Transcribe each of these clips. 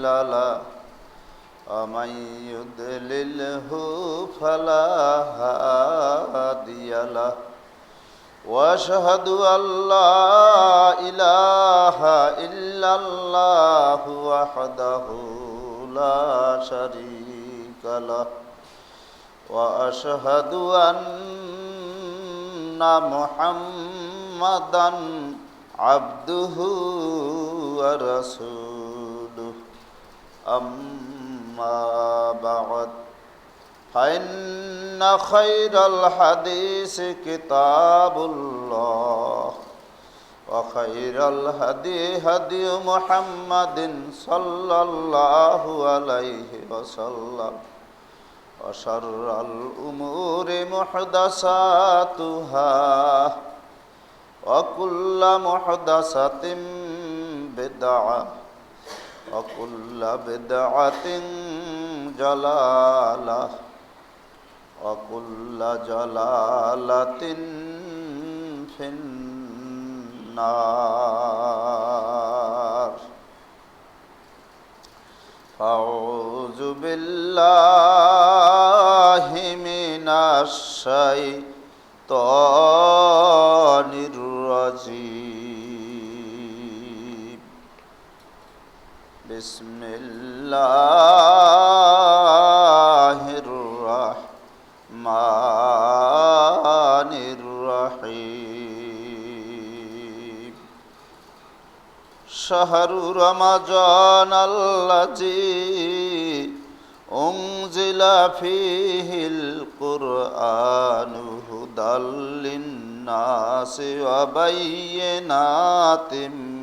مضل له ومن يضلله فلا هادي له وأشهد أن لا إله إلا الله وحده لا شريك له وأشهد أن محمدًا عبده ورسوله أما بعد فإن خير الحديث كتاب الله وخير الهدي هدي محمد صلى الله عليه وسلم وشر الأمور محدثاتها وكل محدثة بدعة وكل بدعة ضلالة وكل ضلالة في النار أعوذ بالله من الشيطان الرجيم بسم الله الرحمن الرحيم شهر رمضان الذي أنزل فيه القرآن هدى للناس وبينات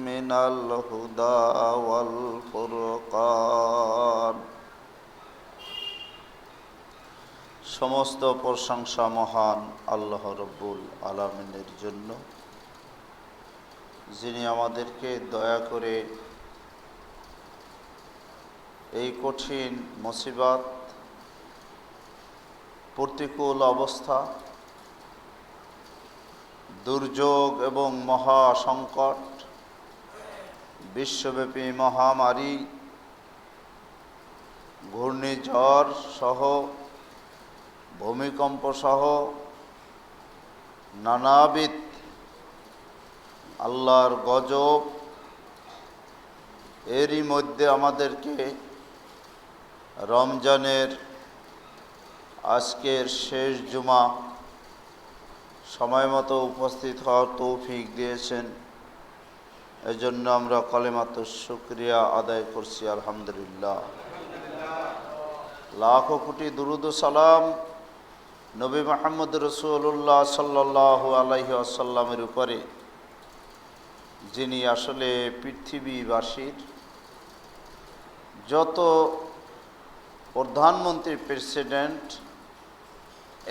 من الهدى والفرقان সমস্ত প্রশংসা মহান আল্লাহ রব্বুল আলামিনের জন্য, যিনি আমাদেরকে দয়া করে এই কঠিন মুসিবত, প্রতিকূল অবস্থা, দুর্যোগ এবং মহা সংকট, বিশ্বব্যাপী মহামারী, ঘূর্ণিঝড় সহ, ভূমিকম্প সহ নানাবিধ আল্লাহর গজব, এরই মধ্যে আমাদেরকে রমজানের আজকের শেষ জুমা সময় মতো উপস্থিত হওয়ার তৌফিক দিয়েছেন। এজন্য আমরা কালেমাতুশ শুকরিয়া আদায় করছি, আলহামদুলিল্লাহ। লাখো কোটি দুরুদ ও সালাম নবী মুহাম্মদ রাসূলুল্লাহ সাল্লাল্লাহু আলাইহি ওয়াসাল্লামের উপরে, যিনি আসলে পৃথিবীবাসীর যত প্রধানমন্ত্রী, প্রেসিডেন্ট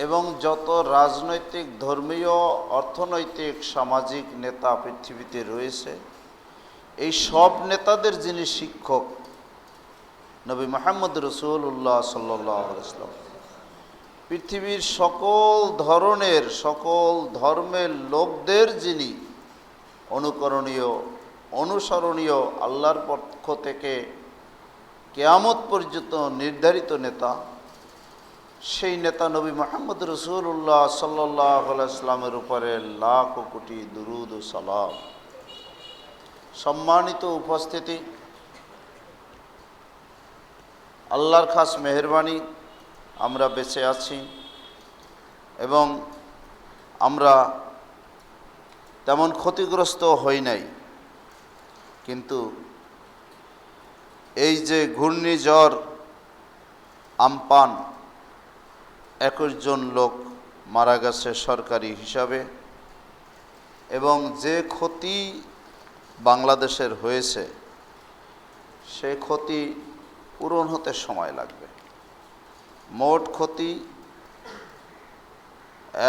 এবং যত রাজনৈতিক, ধর্মীয়, অর্থনৈতিক, সামাজিক নেতা পৃথিবীতে রয়েছে, এই সব নেতাদের যিনি শিক্ষক নবী মুহাম্মদ রাসূলুল্লাহ সাল্লাল্লাহু আলাইহি ওয়াসাল্লাম, পৃথিবীর সকল ধরনের, সকল ধর্মের লোকদের যিনি অনুকরণীয়, অনুসরণীয়, আল্লাহর পক্ষ থেকে কিয়ামত পর্যন্ত নির্ধারিত নেতা, সেই নেতা নবী মুহাম্মদ রাসূলুল্লাহ সাল্লাল্লাহু আলাইহি ওয়াসাল্লামের উপরে লাখ কোটি দুরুদ ও সালাম। সম্মানিত উপস্থিতি, আল্লাহর খাস মেহেরবানি আমরা বেঁচে আছি এবং আমরা তেমন ক্ষতিগ্রস্ত হই নাই, কিন্তু এই যে ঘূর্ণিঝড় আমপান, 21 জন লোক মারা গেছে সরকারি হিসাবে, এবং যে ক্ষতি বাংলাদেশের হয়েছে সে ক্ষতি পূরণ হতে সময় লাগবে। মোট ক্ষতি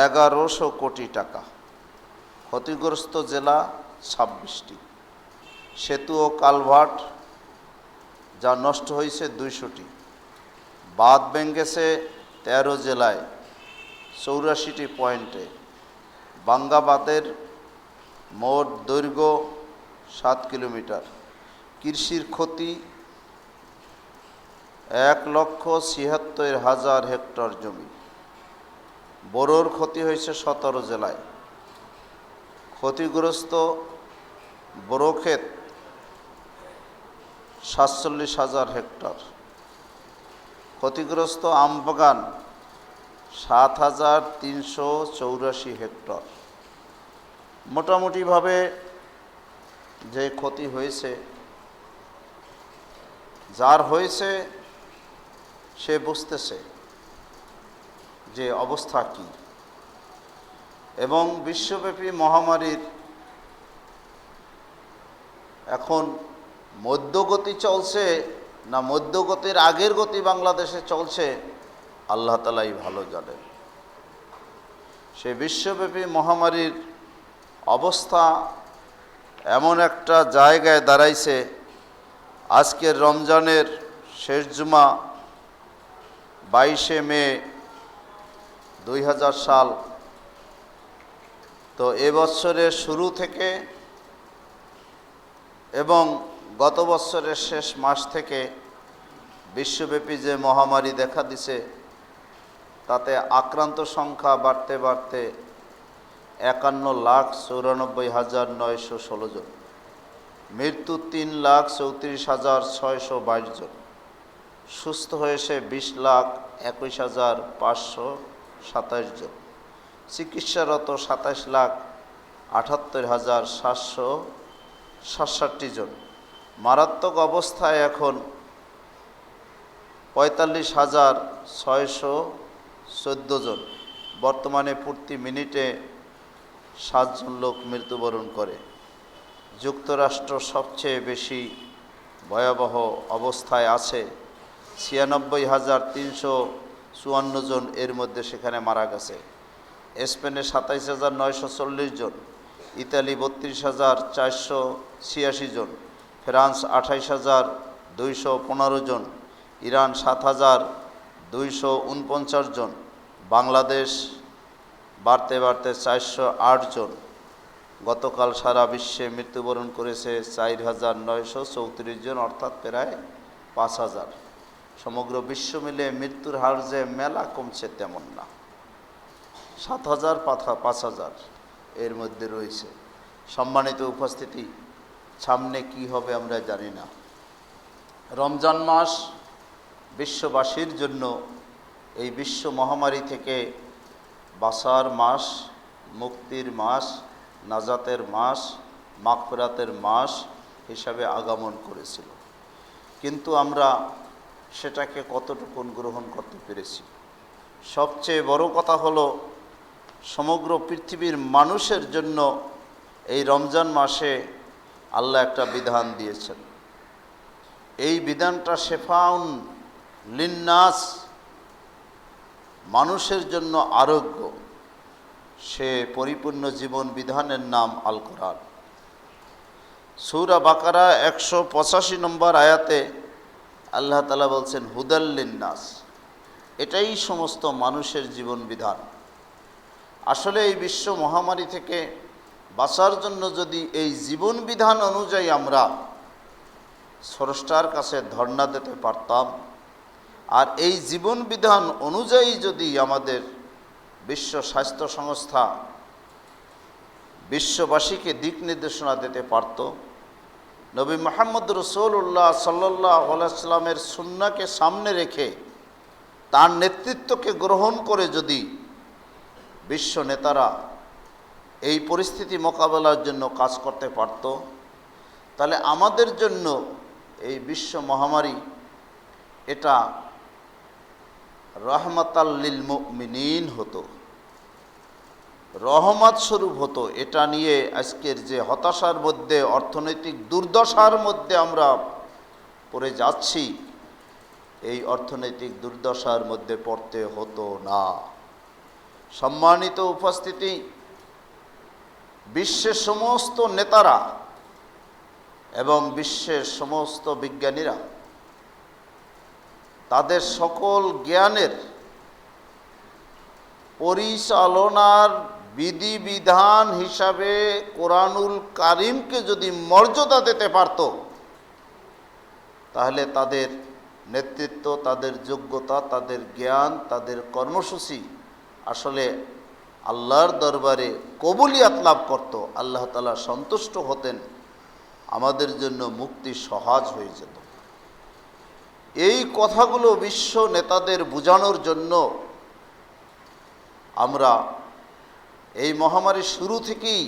1100 কোটি টাকা। ক্ষতিগ্রস্ত জেলা 26টি, সেতু ও কালভার্ট যা নষ্ট হয়েছে 200টি, বাঁধ ভেঙেছে 13 জেলায় 84টি পয়েন্টে। বাঙ্গা বাঁধের মোট দৈর্ঘ্য 7 কিলোমিটার। কৃষির ক্ষতি 1,76,000 হেক্টর জমি। বোরোর ক্ষতি হয়েছে 17 জেলায়। ক্ষতিগ্রস্ত বোরো ক্ষেত 47,000 হেক্টর। ক্ষতিগ্রস্ত আমবাগান 7,384 হেক্টর। মোটামুটিভাবে যে ক্ষতি হয়েছে, যার হয়েছে সে বুঝতেছে যে অবস্থা কি। এবং বিশ্বব্যাপী মহামারীর এখন মধ্যগতি চলছে না মধ্যগতির আগের গতি বাংলাদেশে চলছে, আল্লাহ তাআলাই ভালো জানেন। সে বিশ্বব্যাপী মহামারীর অবস্থা এমন একটা জায়গায় দাঁড়াইছে, আজকের রমজানের শেষ জুমা 22শে মে 2000 সাল। তো এবছরের শুরু থেকে এবং গত বছরের শেষ মাস থেকে বিশ্বব্যাপী যে মহামারী দেখা দিছে, তাতে আক্রান্ত সংখ্যা বাড়তে বাড়তে 51,94,916 জন, মৃত্যু 3,34,622 জন, সুস্থ হয়েছে 20,21,527 জন, চিকিৎসারত 27,78,767 জন, মারাত্মক অবস্থায় এখন 45,614 জন। বর্তমানে প্রতি মিনিটে 7 জন লোক মৃত্যুবরণ করে। যুক্তরাষ্ট্র সবচেয়ে বেশি ভয়াবহ অবস্থায় আছে, 96,354 জন এর মধ্যে সেখানে মারা গেছে। স্পেনে 27,940 জন, ইতালি 32,486 জন, ফ্রান্স 28,215 জন, ইরান 7,249 জন, বাংলাদেশ বাড়তে বাড়তে 408 জন। গতকাল সারা বিশ্বে মৃত্যুবরণ করেছে 4,934 জন, অর্থাৎ প্রায় 5,000। সমগ্র বিশ্ব মিলে মৃত্যুর হার যে মেলা কমছে তেমন না, 7,000 5,000 এর মধ্যে রয়েছে। সম্মানিত উপস্থিতি, সামনে কি হবে আমরা জানি না। রমজান মাস বিশ্ববাসীর জন্য এই বিশ্ব মহামারী থেকে বাঁচার মাস, মুক্তির মাস, নাজাতের মাস, মাগফিরাতের মাস হিসাবে আগমন করেছিল। কিন্তু আমরা সেটাকে কতটুকু গ্রহণ করতে পেরেছি? সবচেয়ে বড় কথা হলো, সমগ্র পৃথিবীর মানুষের জন্য এই রমজান মাসে আল্লাহ একটা বিধান দিয়েছেন। এই বিধানটা শেফাউন লিন্নাস, মানুষের জন্য আরোগ্য। সে পরিপূর্ণ জীবন বিধানের নাম আল কোরআন। সূরা বাকারা 185 নম্বর আয়াতে আল্লাহ তাআলা বলছেন হুদাল লিন্নাস, এটাই সমস্ত মানুষের জীবন বিধান। আসলে এই বিশ্ব মহামারী থেকে বাঁচার জন্য যদি এই জীবন বিধান অনুযায়ী আমরা স্রষ্টার কাছে ধর্ণা দিতে পারতাম, আর এই জীবন বিধান অনুযায়ী যদি আমাদের বিশ্ব স্বাস্থ্য সংস্থা বিশ্ববাসীকে দিক নির্দেশনা দিতে পারত, নবী মুহাম্মদ রাসূলুল্লাহ সাল্লাল্লাহু আলাইহি ওয়াসাল্লামের সুন্নাহকে সামনে রেখে তার নেতৃত্বকে গ্রহণ করে যদি বিশ্ব নেতারা এই পরিস্থিতি মোকাবেলার জন্য কাজ করতে পারত, তাহলে আমাদের জন্য এই বিশ্ব মহামারী এটা রহমাতাল লিল মুমিনিন হতো, রহমত স্বরূপ হতো। এটা নিয়ে আজকের যে হতাশার মধ্যে, অর্থনৈতিক দুর্দশার মধ্যে আমরা পড়ে যাচ্ছি, এই অর্থনৈতিক দুর্দশার মধ্যে পড়তে হতো না। সম্মানিত উপস্থিতি, বিশ্বের সমস্ত নেতারা এবং বিশ্বের সমস্ত বিজ্ঞানীরা তাদের সকল জ্ঞানের পরিচালনার বিধিবিধান হিসাবে কোরআনুল কারীমকে যদি মর্যাদা দিতে পারত, তাহলে তাদের নেতৃত্ব, তাদের যোগ্যতা, তাদের জ্ঞান, তাদের কর্মসূচি আসলে আল্লাহর দরবারে কবুলিয়াত লাভ করত, আল্লাহ তাআলা সন্তুষ্ট হতেন, আমাদের জন্য মুক্তি সহজ হয়ে যেত। এই কথাগুলো বিশ্ব নেতাদের বোঝানোর জন্য আমরা এই মহামারীর শুরু থেকেই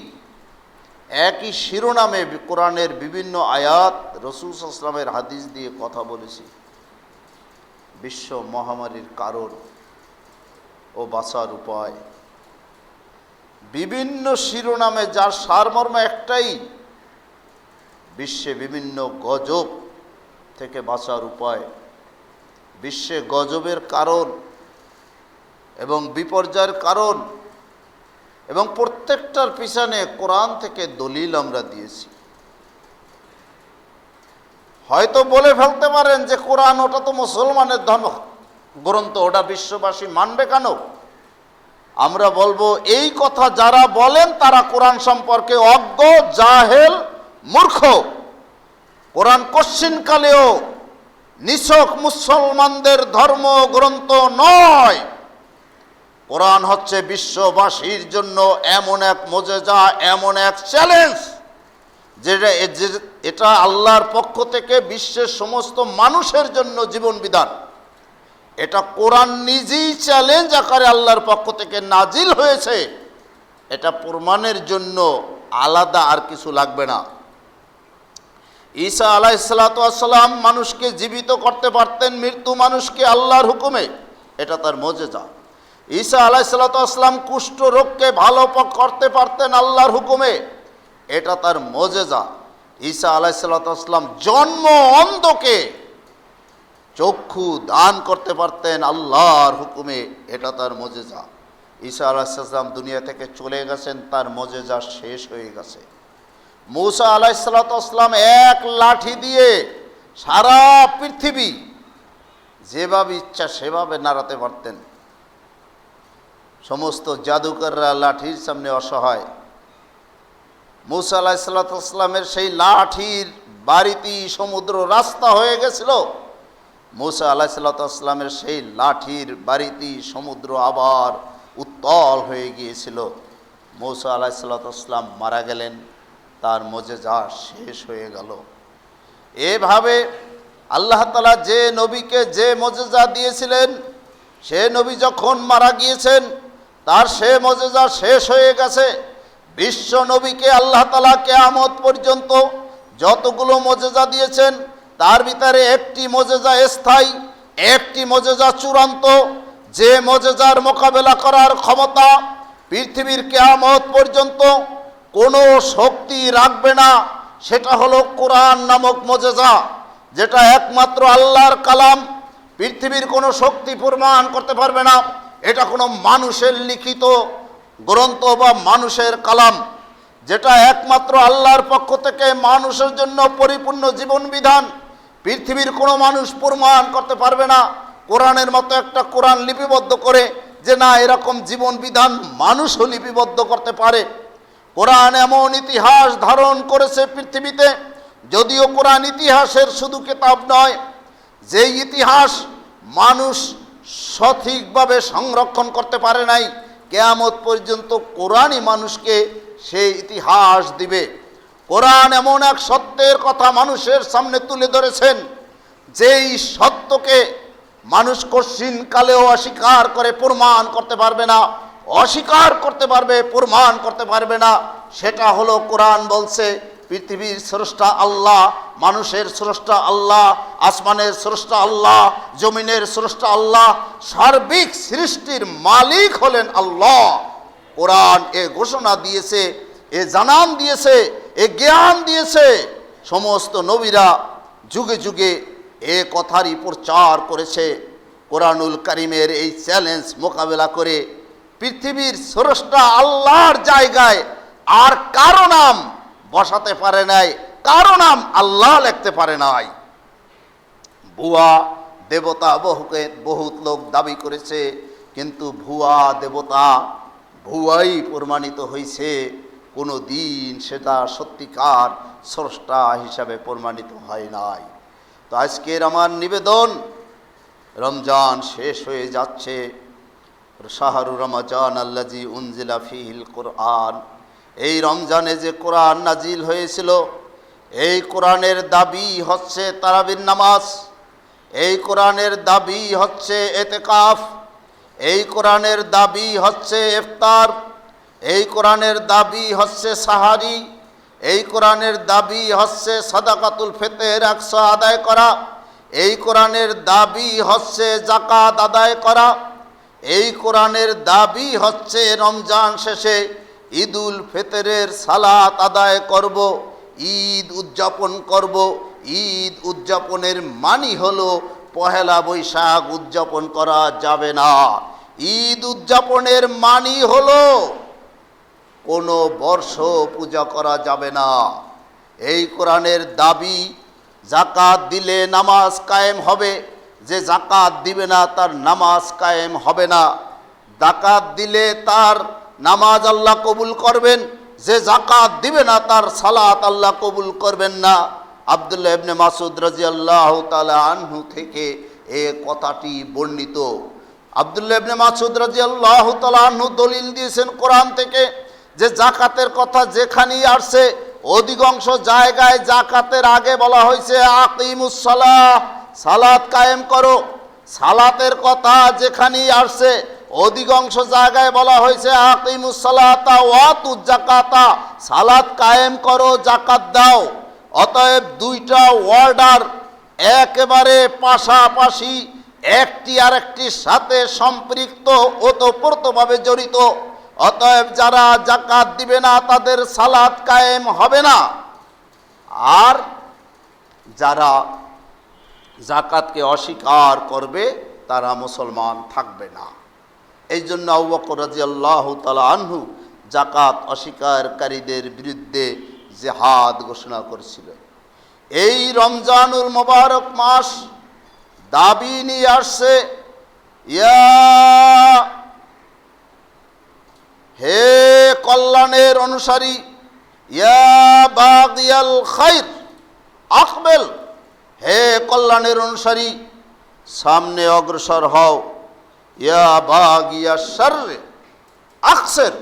একই শিরোনামে কোরআনের বিভিন্ন আয়াত, রাসূল সাল্লাল্লাহু আলাইহি ওয়াসাল্লামের হাদিস দিয়ে কথা বলেছি। বিশ্ব মহামারীর কারণ ও বাঁচার উপায়, বিভিন্ন শিরোনামে, যার সারমর্ম একটাই, বিশ্বে বিভিন্ন গজব থেকে বাঁচার উপায়, বিশ্বে গজবের কারণ এবং বিপর্যয়ের কারণ, এবং প্রত্যেকটার পিছনে কোরআন থেকে দলিল আমরা দিয়েছি। হয়তো বলে ফেলতে পারেন যে কোরআন ওটা তো মুসলমানের ধর্ম গ্রন্থ, ওটা বিশ্ববাসী মানবে কেন? আমরা বলবো এই কথা যারা বলেন তারা কোরআন সম্পর্কে অজ্ঞ, জাহেল, মূর্খ। কোরআন কশ্চিনকালেও নিছক মুসলমানদের ধর্ম গ্রন্থ নয়। কোরআন হচ্ছে বিশ্ববাসীর জন্য এমন এক মুজিজা, এমন এক চ্যালেঞ্জ, যেটা এটা আল্লাহর পক্ষ থেকে বিশ্বের সমস্ত মানুষের জন্য জীবন বিধান। এটা কোরআন নিজেই চ্যালেঞ্জ আকারে আল্লাহর পক্ষ থেকে নাজিল হয়েছে। এটা প্রমাণের জন্য আলাদা আর কিছু লাগবে না। ঈসা আলাইহিস সালাতু ওয়াস সালাম মানুষকে জীবিত করতে পারতেন, মৃত্যু মানুষকে, আল্লাহর হুকুমে। এটা তার মুজিজা। ঈসা আলাইহিস সালাতু ওয়াস সালাম কুষ্ঠ রোগকে ভালো করতে পারতেন আল্লাহর হুকুমে। এটা তার মুজিজা। ঈসা আলাইহিস সালাতু ওয়াস সালাম জন্ম অন্ধকে চক্ষু দান করতে পারতেন আল্লাহর হুকুমে। এটা তার মুজিজা। ঈসা আলাইহিস সালাম দুনিয়া থেকে চলে গেছেন, তার মুজিজা শেষ হয়ে গেছে। মূসা আলাইহিস সালাতু ওয়াস সালাম এক লাঠি দিয়ে সারা পৃথিবী যেভাবে ইচ্ছা সেভাবে নাড়াতে পারতেন। সমস্ত জাদুকররা লাঠির সামনে অসহায়। মূসা আলাইহিস সালাতু ওয়াস সালামের সেই লাঠির বাড়িতেই সমুদ্র রাস্তা হয়ে গেছিল। মূসা আলাইহিস সালাতু ওয়াস সালামের সেই লাঠির বাড়িতেই সমুদ্র আবার উত্তাল হয়ে গিয়েছিল। মূসা আলাইহিস সালাতু ওয়াস সালাম মারা গেলেন, তার মুজিজা শেষ হয়ে গেল। এভাবে আল্লাহ তাআলা যে নবীকে যে মুজিজা দিয়েছিলেন, সে নবী যখন মারা গিয়েছেন, তার সে মুজিজা শেষ হয়ে গেছে। বিশ্ব নবীকে আল্লাহ তাআলা কিয়ামত পর্যন্ত যতগুলো মুজিজা দিয়েছেন, তার ভিতরে একটি মুজিজা স্থায়ী, একটি মুজিজা চূড়ান্ত, যে মুজিজার মোকাবেলা করার ক্ষমতা পৃথিবীর কিয়ামত পর্যন্ত কোনো শক্তি রাখবে না। সেটা হলো কোরআন নামক মুজিজা, যেটা একমাত্র আল্লাহর কালাম। পৃথিবীর কোনো শক্তি প্রমাণ করতে পারবে না এটা কোনো মানুষের লিখিত গ্রন্থ বা মানুষের কালাম, যেটা একমাত্র আল্লাহর পক্ষ থেকে মানুষের জন্য পরিপূর্ণ জীবন বিধান। পৃথিবীর কোনো মানুষ প্রমাণ করতে পারবে না কোরআনের মতো একটা কোরআন লিপিবদ্ধ করে যে না এরকম জীবন বিধান মানুষও লিপিবদ্ধ করতে পারে। কোরআন এমন ইতিহাস ধারণ করেছে পৃথিবীতে, যদিও কোরআন ইতিহাসের শুধু কিতাব নয়, যে ইতিহাস মানুষ সঠিকভাবে সংরক্ষণ করতে পারে নাই, কিয়ামত পর্যন্ত কোরআনই মানুষকে সেই ইতিহাস দিবে। কোরআন এমন এক সত্যের কথা মানুষের সামনে তুলে ধরেছেন, যেই সত্যকে মানুষ কঠিন কালেও অস্বীকার করে প্রমাণ করতে পারবে না, অস্বীকার করতে পারবে, প্রমাণ করতে পারবে না। সেটা হলো কোরআন বলছে পৃথিবীর স্রষ্টা আল্লাহ, মানুষের স্রষ্টা আল্লাহ, আসমানের স্রষ্টা আল্লাহ, জমিনের স্রষ্টা আল্লাহ, সার্বিক সৃষ্টির মালিক হলেন আল্লাহ। কোরআন এ ঘোষণা দিয়েছে, এ জানান দিয়েছে, এ জ্ঞান দিয়েছে। সমস্ত নবীরা যুগে যুগে এ কথারই প্রচার করেছে। কোরআনুল কারীমের এই চ্যালেঞ্জ মোকাবেলা করে পৃথিবীর স্রষ্টা আল্লাহর জায়গায় আর কারো নাম বসাতে পারে নাই, কারো নাম আল্লাহ লিখতে পারে নাই। ভুয়া দেবতা বহুত লোক দাবি করেছে, কিন্তু ভুয়া দেবতা ভুয়াই প্রমাণিত হয়েছে। কোনো দিন সেটা সত্যিকার স্রষ্টা হিসাবে প্রমাণিত হয় নাই। তো আজকের আমার নিবেদন, রমজান শেষ হয়ে যাচ্ছে। শাহরু রমজান আল্লাজি উনজিলা ফিহিল কোরআন, এই রমজানে যে কোরআন নাজিল হয়েছিল, এই কোরআনের দাবি হচ্ছে তারাবির নামাজ, এই কোরআনের দাবি হচ্ছে এতেকাফ, এই কোরআনের দাবি হচ্ছে ইফতার, এই কোরআনের দাবি হচ্ছে সাহারি, এই কোরআনের দাবি হচ্ছে সাদাকাতুল ফিতর 100 আদায় করা, এই কোরআনের দাবি হচ্ছে যাকাত আদায় করা, এই কোরআনের দাবি হচ্ছে রমজান শেষে ঈদুল ফিতরের সালাত আদায় করব, ঈদ উদযাপন করব। ঈদ উদযাপনের মানি হলো পহেলা বৈশাখ উদযাপন করা যাবে না। ঈদ উদযাপনের মানি হলো কোনো বর্ষ পূজা করা যাবে না। এই কোরআনের দাবি, যাকাত দিলে নামাজ কায়েম হবে, যে যাকাত দিবে না তার নামাজ কায়েম হবে না। যাকাত দিলে তার নামাজ আল্লাহ কবুল করবেন, যে যাকাত দিবে না তার সালাত আল্লাহ কবুল করবেন না। আব্দুল্লাহ ইবনে মাসউদ রাদিয়াল্লাহু তাআলা আনহু থেকে এই কথাটি বর্ণিত। আব্দুল্লাহ ইবনে মাসউদ রাদিয়াল্লাহু তাআলা আনহু দলিল দিয়েছেন কোরআন থেকে, যে যাকাতের কথা যেখানেই আসছে অধিকাংশ জায়গায় যাকাতের আগে বলা হয়েছে আকিমুস সালাহ, সালাত কায়েম করো। সালাতের কথা যেখানেই আসছে অধিকাংশ জায়গায় বলা হয়েছে আকিমুস সালাতা ওয়াতুজ যাকাতা, সালাত কায়েম করো, যাকাত দাও। অতএব দুইটা ওয়ার্ডার একেবারে পাশাপাশি, একটি আরেকটির সাথে সম্পৃক্ত, ওতপ্রোতভাবে জড়িত। অতএব যারা যাকাত দিবে না তাদের সালাত কায়েম হবে না, আর যারা যাকাতকে অস্বীকার করবে তারা মুসলমান থাকবে না। এই জন্য আবু বকর রাদিয়াল্লাহু তাআলা আনহু যাকাত অস্বীকারীদের বিরুদ্ধে জিহাদ ঘোষণা করেছিলেন। এই রমজানুল মুবারক মাস দাবি নিয়ে আসছে, হে কল্যাণের অনুসারী, ইয়া বাগিয়াল খাইর আকবেল, হে কল্যাণের অনুসারী সামনে অগ্রসর হও। ইয়া বাগিয়া শাররে আকসির,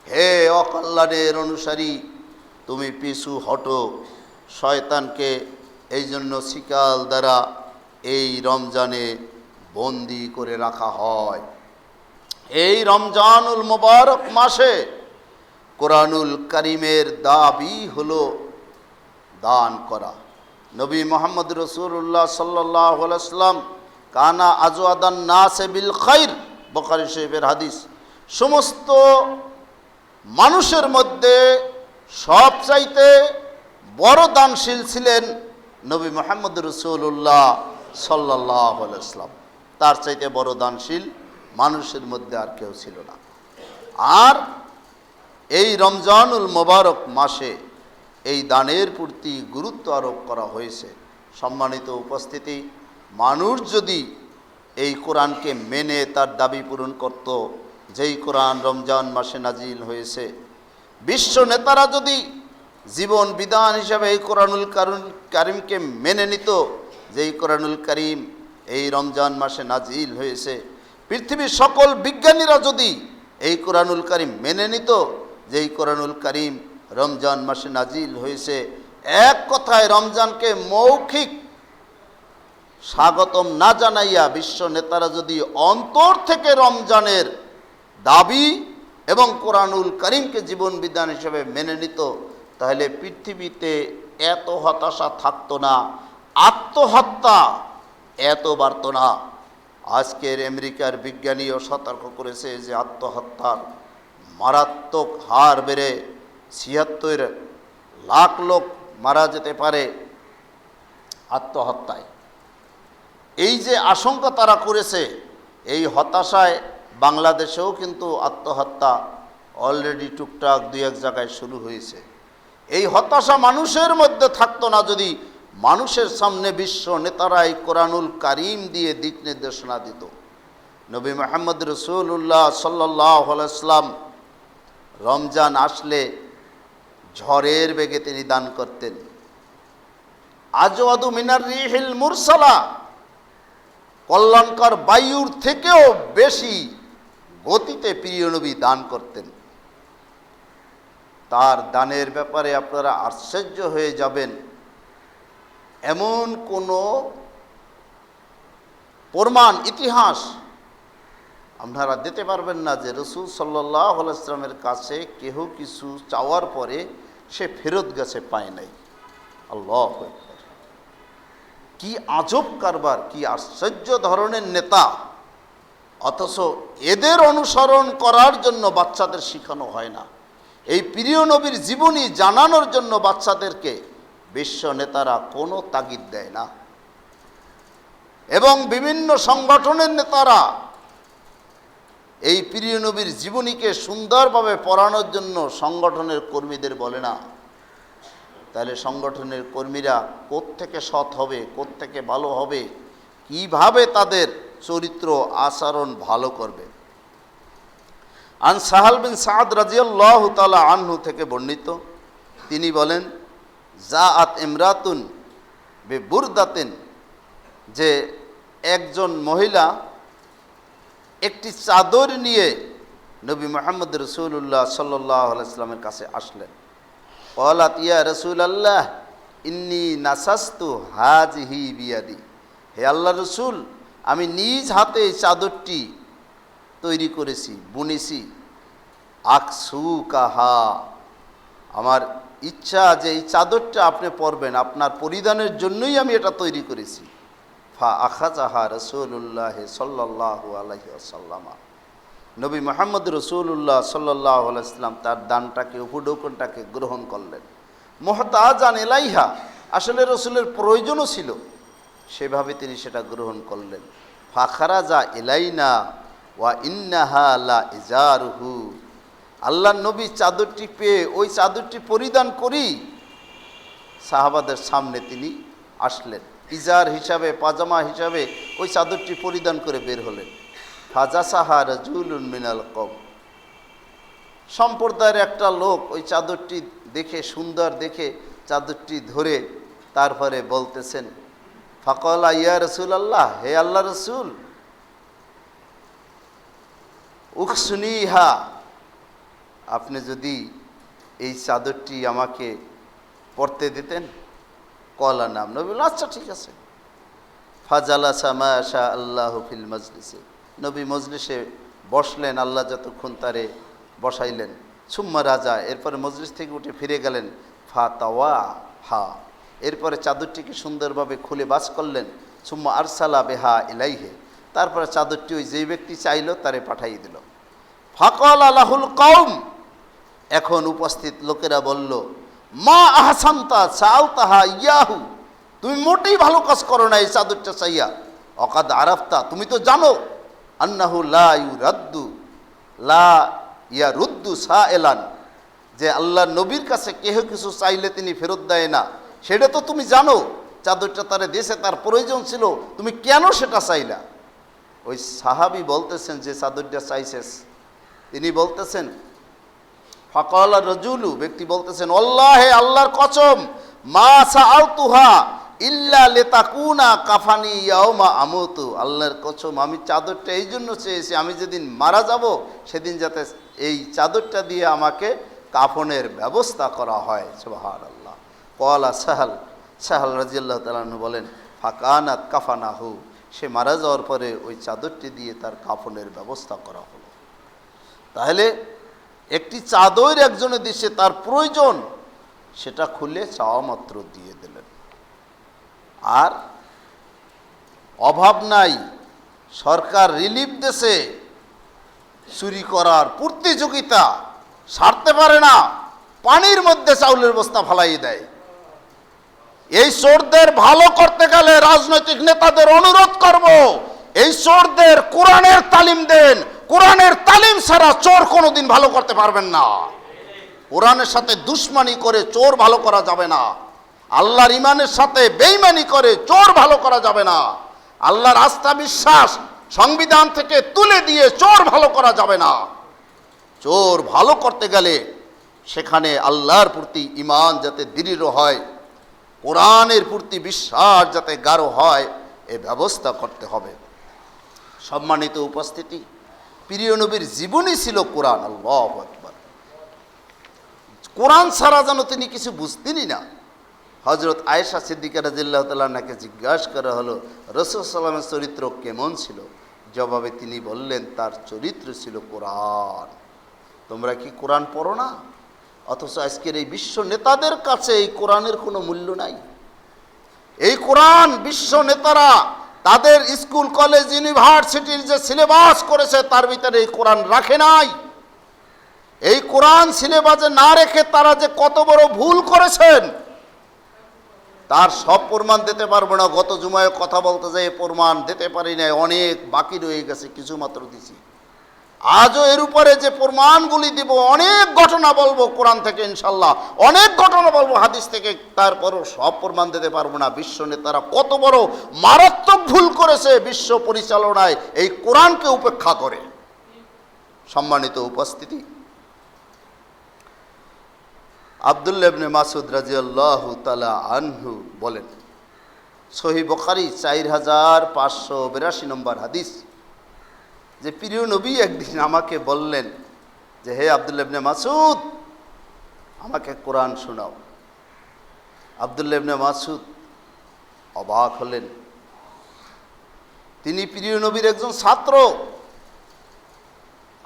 হে অকল্যাণের অনুসারী তুমি পিছু হটো। শয়তানকে এই জন্য শিকাল দ্বারা এই রমজানে বন্দি করে রাখা হয়। এই রমজানুল মুবারক মাসে কোরআনুল কারীমের দাবি হলো দান করা। নবী মুহাম্মদ রাসূলুল্লাহ সাল্লাল্লাহু আলাইহি ওয়াসাল্লাম কানা আজওয়াদান নাসে বিল খাইর, বুখারী শরীফের হাদিস। সমস্ত মানুষের মধ্যে সবচাইতে বড় দানশীল ছিলেন নবী মুহাম্মদ রাসূলুল্লাহ সাল্লাল্লাহু আলাইহি ওয়াসাল্লাম। তার চাইতে বড় দানশীল মানুষের মধ্যে আর কেউ ছিল না। আর এই রমজানুল মুবারক মাসে এই দানের প্রতি গুরুত্ব আরোপ করা হয়েছে। সম্মানিত উপস্থিতি, মানুষ যদি এই কোরআনকে মেনে তার দাবি পূরণ করত, যেই কোরআন রমজান মাসে নাজিল হয়েছে, বিশ্ব নেতারা যদি জীবন বিধান হিসাবে এই কোরআনুল কারীমকে মেনে নিত, যেই কোরআনুল কারীম এই রমজান মাসে নাজিল হয়েছে, পৃথিবীর সকল বিজ্ঞানীরা যদি এই কোরআনুল কারীম মেনে নিত, যেই কোরআনুল কারীম রমজান মাসে নাজিল হয়েছে, এক কথায় রমজানকে মৌখিক স্বাগতম না জানাইয়া বিশ্ব নেতারা যদি অন্তর থেকে রমজানের দাবি এবং কোরআনুল কারীমকে জীবন বিধান হিসেবে মেনে নিত, তাহলে পৃথিবীতে এত হতাশা থাকতো না, আত্মহত্যা এত বাড়ত না। আজকের আমেরিকার বিজ্ঞানীও সতর্ক করেছে যে আত্মহত্যার মারাত্মক হার বেড়ে ৭৬ লাখ লোক মারা যেতে পারে আত্মহত্যায়। এই যে আশঙ্কা তারা করেছে, এই হতাশায় বাংলাদেশেও কিন্তু আত্মহত্যা অলরেডি টুকটাক ২-১ জায়গায় শুরু হয়েছে। এই হতাশা মানুষের মধ্যে থাকতো না যদি মানুষের সামনে বিশ্ব নেতারাই কোরআনুল কারীম দিয়ে দিক নির্দেশনা দিত। নবী মুহাম্মদ রাসূলুল্লাহ সাল্লাল্লাহু আলাইহি ওয়াসাল্লাম রমজান আসলে ঝড়ের বেগে তিনি দান করতেন। আজওয়াদু মিনার রিহিল মুরসালা, কল্যাণকর বায়ুর থেকেও বেশি গতিতে প্রিয় নবী দান করতেন। তার দানের ব্যাপারে আপনারা আশ্চর্য হয়ে যাবেন, এমন কোনো প্রমাণ ইতিহাস আপনারা দিতে পারবেন না যে রাসূল সাল্লাল্লাহু আলাইহি ওয়াসাল্লামের কাছে কেহ কিছু চাওয়ার পরে সে ফেরত গেছে, পায় নাই। আল্লাহু আকবার! কি আজব কারবার, কি আশ্চর্য ধরনের নেতা, অথচ এদের অনুসরণ করার জন্য বাচ্চাদের শেখানো হয় না। এই প্রিয় নবীর জীবনী জানানোর জন্য বাচ্চাদেরকে বিশ্ব নেতারা কোনো তাগিদ দেয় না, এবং বিভিন্ন সংগঠনের নেতারা এই প্রিয় নবীর জীবনীকে সুন্দরভাবে পড়ানোর জন্য সংগঠনের কর্মীদের বলে না। তাহলে সংগঠনের কর্মীরা কোত্থেকে সৎ হবে, কোত্থেকে ভালো হবে, কিভাবে তাদের চরিত্র আচরণ ভালো করবে? আন সাহাল বিন সাদ রাদিয়াল্লাহু তাআলা আনহু থেকে বর্ণিত, তিনি বলেন, জাআত ইমরাতুন বিবুরদাতিন, যে একজন মহিলা একটি চাদর নিয়ে নবী মুহাম্মদ রাসূলুল্লাহ সাল্লাল্লাহু আলাইহি ওয়াসাল্লামের কাছে আসলেন। ক্বালাত ইয়া রাসূলাল্লাহ ইন্নী নাসাস্তু হাযিহি বিয়াদি, হে আল্লাহর রাসূল, আমি নিজ হাতে এই চাদরটি তৈরি করেছি, বুনেছি। আকসুকাহা, আমার ইচ্ছা যে এই চাদরটা আপনি পরবেন, আপনার পরিধানের জন্যই আমি এটা তৈরি করেছি। ফা আখাযাহা রাসূলুল্লাহ সাল্লাল্লাহু আলাইহি ওয়াসাল্লাম, নবী মুহাম্মদ রাসূলুল্লাহ সাল্লাল্লাহু আলাইহি ওয়াসাল্লাম তার দানটাকে, উপঢৌকনটাকে গ্রহণ করলেন। মুহতাজান ইলাইহা, আসলে রসুলের প্রয়োজনও ছিল, সেভাবে তিনি সেটা গ্রহণ করলেন। ফাখারাজা ইলাইনা ওয়া ইন্নাহা লা ইজারুহু, আল্লাহর নবী চাদরটি পেয়ে ওই চাদরটি পরিধান করি সাহাবাদের সামনে তিনি আসলেন। ইজার হিসাবে, পাজামা হিসাবে ওই চাদরটি পরিধান করে বের হলেন। ফাজাসাহা রাজুলুন মিনাল কওম, সম্প্রদায়ের একটা লোক ওই চাদরটি দেখে, সুন্দর দেখে চাদরটি ধরে তারপরে বলতেছেন, ফাকালা ইয়া রাসূলুল্লাহ, হে আল্লাহ রসুল, উকসুনিহা, আপনি যদি এই চাদরটি আমাকে পরতে দিতেন। কলা নাম, নবী বললেন আচ্ছা ঠিক আছে। ফাজালাসা মা শা আল্লাহু ফিল মাজলিসে, নবী মজলিসে বসলেন, আল্লাহ যতক্ষণ তারে বসাইলেন। সুম্মা রাজা, এরপরে মজলিস থেকে উঠে ফিরে গেলেন। ফাতাওয়া হা, এরপরে চাদরটিকে সুন্দরভাবে খুলে বাস করলেন। সুম্মা আরসালা বেহা ইলাইহে, তারপরে চাদরটি ওই যেই ব্যক্তি চাইলো তারে পাঠাই দিল। ফাকাল আলাহুল কওম, এখন উপস্থিত লোকেরা বলল, মা আহসানতা সালতাহা ইয়াহু, তুমি মোটেই ভালো কাজ করো না এই চাদরটা চাইয়া। অকাদ আরাফতা, তুমি তো জানো, আন্নাহু লা ইউরাদ্দু লা ইয়ারুদ্দু সাএলান, যে আল্লাহ নবীর কাছে কেহ কিছু চাইলে তিনি ফেরত দেয় না, সেটা তো তুমি জানো। চাদরটা তারে দেশে তার প্রয়োজন ছিল, তুমি কেন সেটা চাইলা? ওই সাহাবী বলতেছেন, যে চাদরটা চাইছেস, তিনি বলতেছেন, ফাকাল রাজুলু, ব্যক্তি বলতেছেন, আল্লাহে, আল্লাহর কসম, মা সাআলতুহা ইল্লা লিতাকুনা কাফানি ইয়াউমা আমুতু, আল্লাহর কসম, আমি চাদরটা এই জন্য চেয়েছি, আমি যেদিন মারা যাব সেদিন যাতে এই চাদরটা দিয়ে আমাকে কাফনের ব্যবস্থা করা হয়। সুবহানাল্লাহ। ক্বালা সাহাল, সাহাল রাদিয়াল্লাহু তাআলা আনহু বলেন, ফাকানাত কাফানাহু, সে মারা যাওয়ার পরে ওই চাদরটি দিয়ে তার কাফনের ব্যবস্থা করা হলো। তাহলে একটি চাদর একজনের দেশে তার প্রয়োজন, সেটা খুলে চাওয়া মাত্র দিয়ে দিলেন। আর অভাব নাই, সরকার রিলিফ দেশে, চুরি করার প্রতিযোগিতা সারতে পারে না, পানির মধ্যে চাউলের বস্তা ফালাই দেয়। এই চোরদের ভালো করতে গেলে রাজনৈতিক নেতাদের অনুরোধ করব, এই চোরদের কোরআনের তালিম দেন। কোরআনের তালিম ছাড়া চোর কোনোদিন ভালো করতে পারবেন না। কোরআনের সাথে দুশমনি করে চোর ভালো করা যাবে না। আল্লাহর ইমানের সাথে বেঈমানি করে চোর ভালো করা যাবে না। আল্লাহর আস্থা বিশ্বাস সংবিধান থেকে তুলে দিয়ে চোর ভালো করা যাবে না। চোর ভালো করতে গেলে সেখানে আল্লাহর প্রতি ঈমান যাতে দৃঢ় হয়, কোরআনের প্রতি বিশ্বাস যাতে গাঢ় হয় এ ব্যবস্থা করতে হবে। সম্মানিত উপস্থিতি, প্রিয় নবীর জীবনই ছিল কোরআন। আল্লাহু আকবার। কোরআন ছাড়া যেন তিনি কিছু বুঝতেনই না। হযরত আয়েশা সিদ্দিকা রাদিয়াল্লাহু তাআলা আনহাকে জিজ্ঞাসা করা হলো, রাসূল সাল্লাল্লাহু আলাইহি ওয়াসাল্লামের চরিত্র কেমন ছিল? জবাবে তিনি বললেন, তার চরিত্র ছিল কোরআন। তোমরা কি কোরআন পড়ো না? অথচ আজকের এই বিশ্ব নেতাদের কাছে এই কোরআনের কোনো মূল্য নাই। এই কোরআন বিশ্ব নেতারা তাদের স্কুল কলেজ ইউনিভার্সিটির যে সিলেবাস করেছে তার ভিতরে এই কোরআন রাখে নাই। এই কোরআন সিলেবাসে না রেখে তারা যে কত বড় ভুল করেছেন তার সব প্রমাণ দিতে পারবো না। গত জুমায় কথা বলতে যাই প্রমাণ দিতে পারি নাই, অনেক বাকি রয়ে গেছে, কিছু মাত্র দিছি। আজও এর উপরে যে প্রমাণগুলি দিব, অনেক ঘটনা বলবো কোরআন থেকে ইনশাল্লাহ, অনেক ঘটনা বলবো হাদিস থেকে, তারপরও সব প্রমাণ দিতে পারবো না। বিশ্ব নেতারা কত বড় মারাত্মক ভুল করেছে বিশ্ব পরিচালনায় এই কোরআনকে উপেক্ষা করে। সম্মানিত উপস্থিতি, আব্দুল্লাহ ইবনে মাসউদ রাদিয়াল্লাহু তাআলা আনহু বলেন, সহিহ বুখারী 4582 নম্বর হাদিস, যে প্রিয় নবী একদিন আমাকে বললেন যে, হে আব্দুল্লাহ ইবনে মাসউদ, আমাকে কোরআন শোনাও। আব্দুল্লাহ ইবনে মাসউদ অবাক হলেন। তিনি প্রিয় নবীর একজন ছাত্র,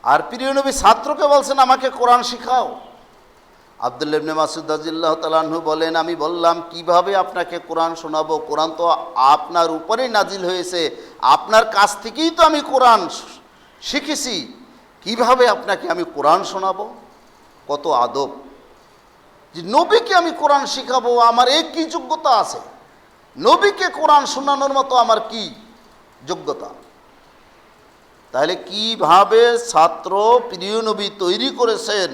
আর প্রিয় নবী ছাত্রকে বলছেন আমাকে কোরআন শিখাও। আব্দুল্লাহ ইবনে মাসউদ রাদিয়াল্লাহু তাআলা আনহু বলেন, আমি বললাম কিভাবে আপনাকে কোরআন শোনাবো? কোরআন তো আপনার উপরেই নাজিল হয়েছে, আপনার কাছ থেকেই তো আমি কোরআন শিখেছি, কিভাবে আপনাকে আমি কোরআন শোনাবো? কত আদব যে নবীকে আমি কোরআন শিখাবো, আমার এই কি যোগ্যতা আছে? নবীকে কোরআন শোনানোর মতো আমার কি যোগ্যতা? তাহলে কিভাবে ছাত্র প্রিয় নবী তৈরি করেছেন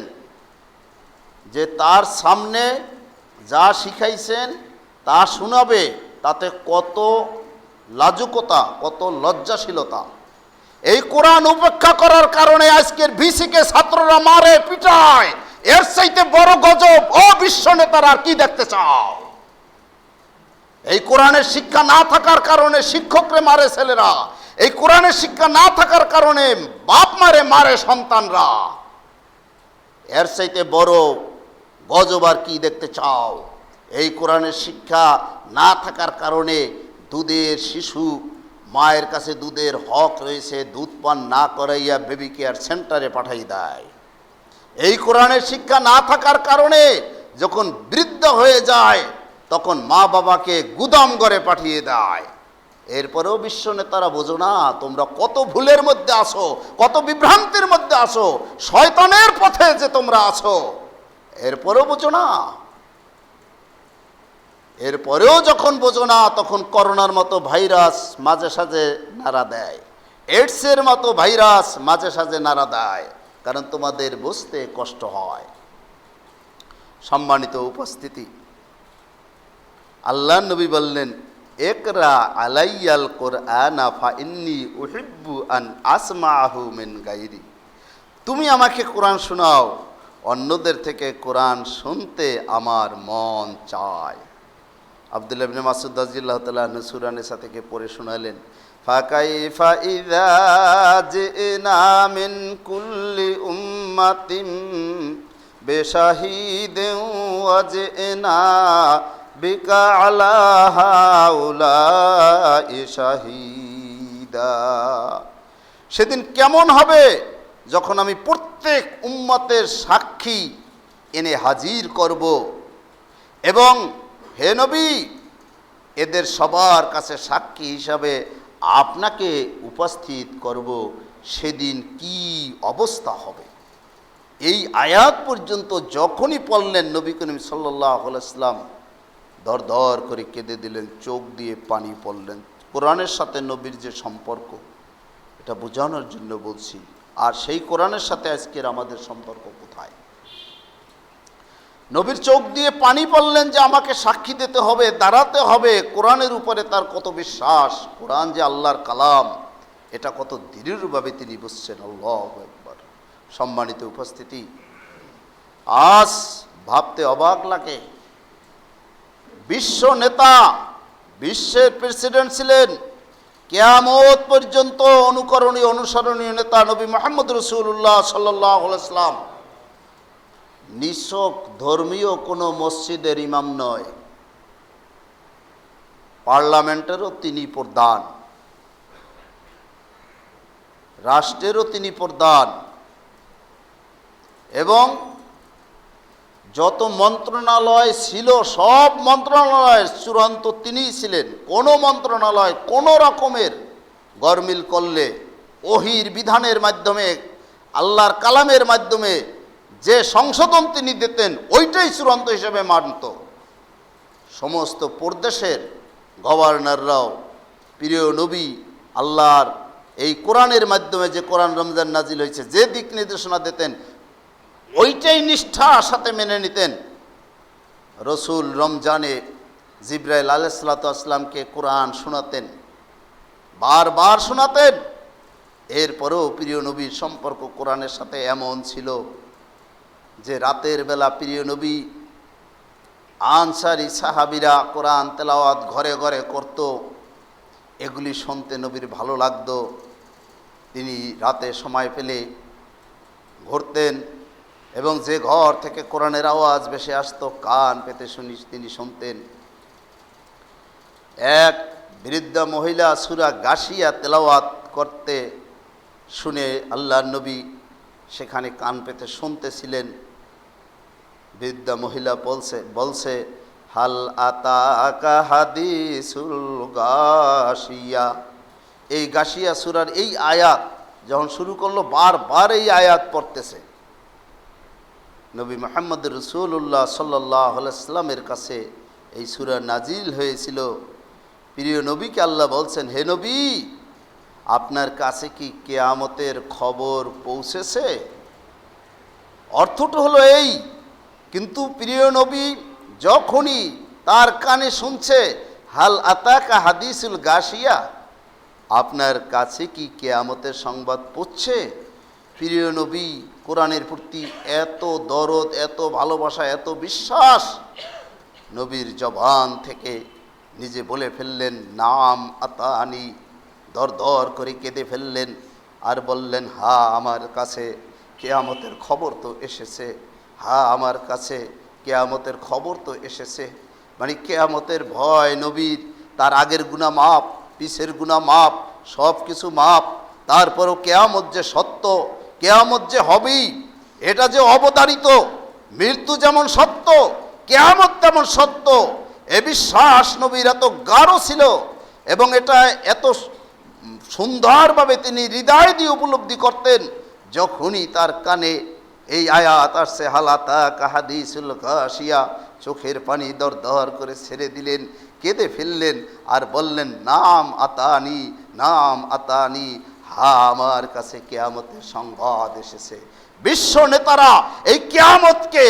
যে তার সামনে যা শিখাইছেন তা শোনাবে, তাতে কত লাজুকতা, কত লজ্জাশীলতা। এই কোরআন উপেক্ষা করার কারণে আজকের ভিসিকে ছাত্ররা মারে পিটায়, এর চাইতে বড় গজব ও বিশ্ব নেতারা আর কি দেখতে চাও? এই কোরআনের শিক্ষা না থাকার কারণে শিক্ষকরে মারে ছেলেরা, এই কোরআনের শিক্ষা না থাকার কারণে বাপ মারে সন্তানরা, এর চাইতে বড় গজব আর কি দেখতে চাও? এই কোরআনের শিক্ষা না থাকার কারণে দুধের শিশু, মায়ের কাছে দুধের হক রয়েছে, দুধ পান না করাইয়া বেবি কেয়ার সেন্টারে পাঠাই দেয়। এই কোরআনের শিক্ষা না থাকার কারণে যখন বৃদ্ধ হয়ে যায় তখন মা বাবাকে গুদাম ঘরে পাঠিয়ে দেয়। এরপরেও বিশ্ব নেতারা বোঝো না তোমরা কত ভুলের মধ্যে আসো, কত বিভ্রান্তির মধ্যে আসো, শয়তানের পথে যে তোমরা আছো, এরপরেও বোঝো না। এরপরেও যখন বোঝো না তখন করোনার মতো ভাইরাস মাঝে সাঝে নাড়া দেয়, এইডসের মতো ভাইরাস মাঝে সাঝে নাড়া দেয়, কারণ তোমাদের বুঝতে কষ্ট হয়। সম্মানিত উপস্থিতি, আল্লাহ নবী বললেন, ইকরা আলাইয়াল কুরআনা ফাইন্নী উহিব্বু আন আসমাআহু মিন গায়রি। তুমি আমাকে কোরআন শোনাও, অন্যদের থেকে কোরআন শুনতে আমার মন চায়। আব্দুল্লাহ ইবনে মাসউদ রাদিয়াল্লাহু তাআলা আনহু সূরা নিসা থেকে পড়ে শোনালেন, ফাকাইফা ইযা জিনা মিন কুল্লি উম্মাতিন বিশাহিদিন ওয়া জিনা বিকা আলা হাউলাই শাহিদা। সেদিন কেমন হবে যখন আমি প্রত্যেক উম্মতের সাক্ষী এনে হাজির করব, এবং হে নবী এদের সবার কাছে সাক্ষী হিসাবে আপনাকে উপস্থিত করব, সেদিন কি অবস্থা হবে। এই আয়াত পর্যন্ত যখনই পড়লেন নবী করিম সাল্লাল্লাহু আলাইহি ওয়াসাল্লাম দর দর করে কেঁদে দিলেন, চোখ দিয়ে পানি পড়লেন। কোরআনের সাথে নবীর যে সম্পর্ক, এটা বোঝানোর জন্য বলছি। আর সেই কোরআনের সাথে আজকের আমাদের সম্পর্ক কোথায়? নবীর চোখ দিয়ে পানি পড়লেন যে আমাকে সাক্ষী দিতে হবে, দাঁড়াতে হবে। কোরআনের উপরে তার কত বিশ্বাস, কোরআন যে আল্লাহর কালাম, এটা কত দৃঢ়ভাবে তিনি বুঝছেন। আল্লাহু আকবার। সম্মানিত উপস্থিতি, আজ ভাবতে অবাক লাগে, বিশ্ব নেতা, বিশ্বের প্রেসিডেন্ট ছিলেন, কিয়ামত পর্যন্ত অনুকরণীয় অনুসরণীয় নেতা নবী মুহাম্মদ রাসূলুল্লাহ সাল্লাল্লাহু আলাইহি ওয়াসাল্লাম নিছক ধর্মীয় কোনো মসজিদের ইমাম নয়, পার্লামেন্টেরও তিনি প্রধান, রাষ্ট্রেরও তিনি প্রধান, এবং যত মন্ত্রণালয় ছিল সব মন্ত্রণালয়ের চূড়ান্ত তিনিই ছিলেন। কোনো মন্ত্রণালয় কোনো রকমের গরমিল করলে ওহির বিধানের মাধ্যমে, আল্লাহর কালামের মাধ্যমে যে সংশোধন তিনি দিতেন ওইটাই চূড়ান্ত হিসেবে মানত। সমস্ত প্রদেশের গভর্নররাও প্রিয় নবী আল্লাহর এই কোরআনের মাধ্যমে, যে কোরআন রমজান নাজিল হয়েছে, যে দিক নির্দেশনা দিতেন ওইটাই নিষ্ঠার সাথে মেনে নিতেন। রসুল রমজানে জিবরাইল আলাইহিসসালাতু ওয়াসসালামকে কোরআন শোনাতেন, বারবার শোনাতেন। এরপরেও প্রিয় নবীর সম্পর্ক কোরআনের সাথে এমন ছিল যে রাতের বেলা প্রিয় নবী আনসারি সাহাবীরা কোরআন তেলাওয়াত ঘরে ঘরে করত, এগুলি শুনতে নবীর ভালো লাগতো। তিনি রাতে সময় পেলে ঘুরতেন এবং যে ঘর থেকে কোরআনের আওয়াজ ভেসে আসতো কান পেতে তিনি শুনতেন। এক বৃদ্ধা মহিলা সূরা গাশিয়া তেলাওয়াত করতে শুনে আল্লাহর নবী সেখানে কান পেতে শুনতেছিলেন। বৃদ্ধা মহিলা বলছে হাল আতাকা হাদিসুল গাশিয়া। এই গাশিয়া সূরার এই আয়াত যখন শুরু করলো বারবার এই আয়াত পড়তেছে। নবী মুহাম্মদ রাসূলুল্লাহ সাল্লাল্লাহু আলাইহি ওয়াসাল্লামের কাছে এই সূরা নাজিল হয়েছিল। প্রিয় নবীকে আল্লাহ বলছেন, হে নবী, আপনার কাছে কি কিয়ামতের খবর পৌঁছেছে? অর্থটা হলো এই, কিন্তু প্রিয় নবী যখনই তার কানে শুনছে হাল আতাকা হাদিসুল গাশিয়া, আপনার কাছে কি কিয়ামতের সংবাদ পৌঁছছে, প্রিয় নবী কোরআনের প্রতি এত দরদ, এত ভালোবাসা, এত বিশ্বাস, নবীর জবান থেকে নিজে বলে ফেললেন নাম আতানি, দর দর করে কেঁদে ফেললেন আর বললেন, হা আমার কাছে কিয়ামতের খবর তো এসেছে, হা আমার কাছে কিয়ামতের খবর তো এসেছে। মানে কিয়ামতের ভয় নবীর, তার আগের গুনাহ মাপ, পিছের গুনাহ মাপ, সব কিছু মাপ, তারপরও কিয়ামত যে সত্য, কিয়ামত যে হবেই, এটা যে অবধারিত, মৃত্যু যেমন সত্য কিয়ামত তেমন সত্য, এ বিশ্বাস নবীর এত গাঢ় ছিল এবং এটা এত সুন্দরভাবে তিনি হৃদয় দিয়ে উপলব্ধি করতেন। যখনই তার কানে এই আয়াত আসছে হালাতা কাহাদিসুল গাশিয়া, চোখের পানি দর দর করে ছেড়ে দিলেন, কেঁদে ফেললেন আর বললেন নাম আতানি, নাম আতানি, হা আমার কাছে কিয়ামতের সংবাদ এসেছে। বিশ্ব নেতারা এই কিয়ামতকে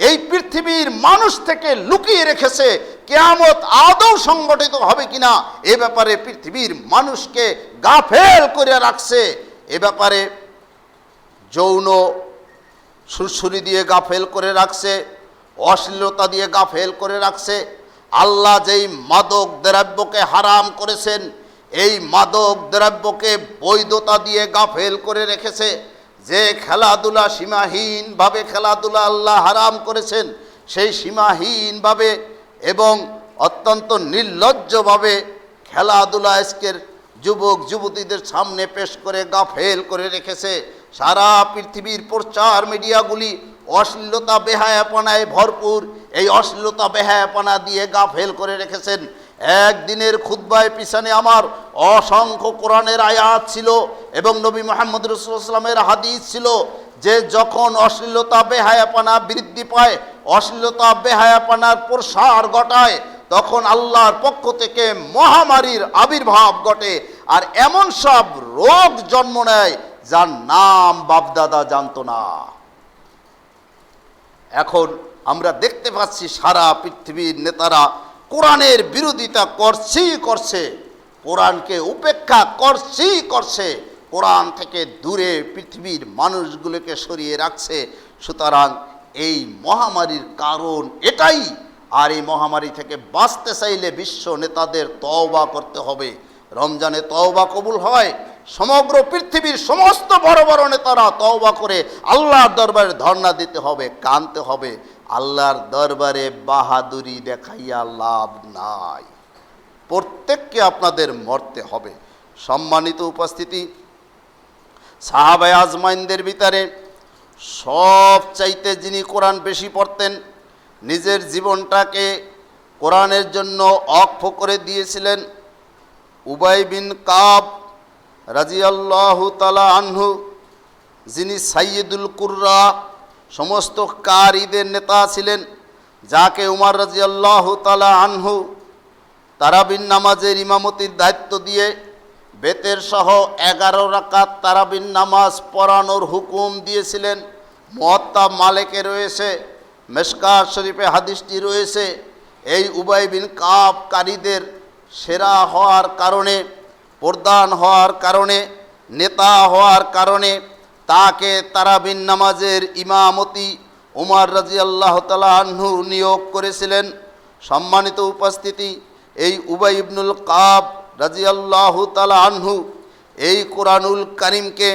এই পৃথিবীর মানুষ থেকে লুকিয়ে রেখেছে। কিয়ামত আদৌ সংগঠিত হবে কিনা এ ব্যাপারে পৃথিবীর মানুষকে গাফেল করে রাখছে। এ ব্যাপারে যৌন সুরসুরি দিয়ে গাফেল করে রাখছে, অশ্লীলতা দিয়ে গাফেল করে রাখছে। আল্লাহ যেই মাদক দ্রব্যকে হারাম করেছেন, এই মাদক দ্রব্যকে বৈধতা দিয়ে গাফেল করে রেখেছে। যে খেলাধুলা সীমাহীনভাবে খেলাধুলা আল্লাহ হারাম করেছেন, সেই সীমাহীনভাবে এবং অত্যন্ত নির্লজ্জভাবে খেলাধুলা আজকের যুবক যুবতীদের সামনে পেশ করে গাফেল করে রেখেছে। সারা পৃথিবীর প্রচার মিডিয়াগুলি অশ্লীলতা বেহায়াপনায় ভরপুর, এই অশ্লীলতা বেহায়াপনা দিয়ে গাফেল করে রেখেছেন। একদিনের খুতবায় পিছনে আমার অসংখ্য কোরআনের আয়াত ছিল এবং নবী মুহাম্মদ রাসূলুল্লাহ সাল্লাল্লাহু আলাইহি ওয়াসাল্লামের হাদিস ছিল যে যখন অশ্লীলতা বেহায়াপনা বৃদ্ধি পায়, অশ্লীলতা বেহায়াপনার প্রসার ঘটায়, তখন আল্লাহর পক্ষ থেকে মহামারীর আবির্ভাব ঘটে আর এমন সব রোগ জন্ম নেয় যার নাম বাপদাদা জানতো না। এখন আমরা দেখতে পাচ্ছি সারা পৃথিবীর নেতারা কোরআনের বিরোধিতা করছে, কোরআনকে উপেক্ষা করছে, কোরআন থেকে দূরে পৃথিবীর মানুষগুলোকে সরিয়ে রাখছে। সুতরাং এই মহামারীর কারণ এটাই, আর এই মহামারী থেকে বাঁচতে চাইলে বিশ্ব নেতাদের তওবা করতে হবে। রমজানে তওবা কবুল হয়, সমগ্র পৃথিবীর সমস্ত বড় বড় নেতারা তওবা করে আল্লাহর দরবারে ধর্ণা দিতে হবে, কাঁদতে হবে। আল্লাহর দরবারে বাহাদুরি দেখাইয়া লাভ নাই, প্রত্যেককে আপনাদের মরতে হবে। সম্মানিত উপস্থিতি, সাহাবায়ে আজমাইনদের ভিতরে সবচাইতে যিনি কোরআন বেশি পড়তেন, নিজের জীবনটাকে কোরআনের জন্য অক্ষ করে দিয়েছিলেন, উবাই বিন কাব রাদিয়াল্লাহু তাআলা আনহু, যিনি সাইয়্যিদুল কুররা, সমস্ত কারীদের নেতা ছিলেন, যাকে উমর রাদিয়াল্লাহু তাআলা আনহু তারাবির নামাজের ইমামতির দায়িত্ব দিয়ে বেতের সহ 11 রাকাত তারাবির নামাজ পড়ানোর হুকুম দিয়েছিলেন। মুয়াত্তা মালিকে রয়েছে, মিশকাত শরীফে হাদিসটি রয়েছে। এই উবাই বিন কাব কারীদের সেরা হওয়ার কারণে, প্রধান হওয়ার কারণে, নেতা হওয়ার কারণে তাকে তারাবির নামাজের ইমামতি উমর রাদিয়াল্লাহু তাআলা আনহু নিয়োগ করেছিলেন। সম্মানিত উপস্থিতি, এই উবাই ইবনুল কাব রাদিয়াল্লাহু তাআলা আনহু এই কোরআনুল কারীমকে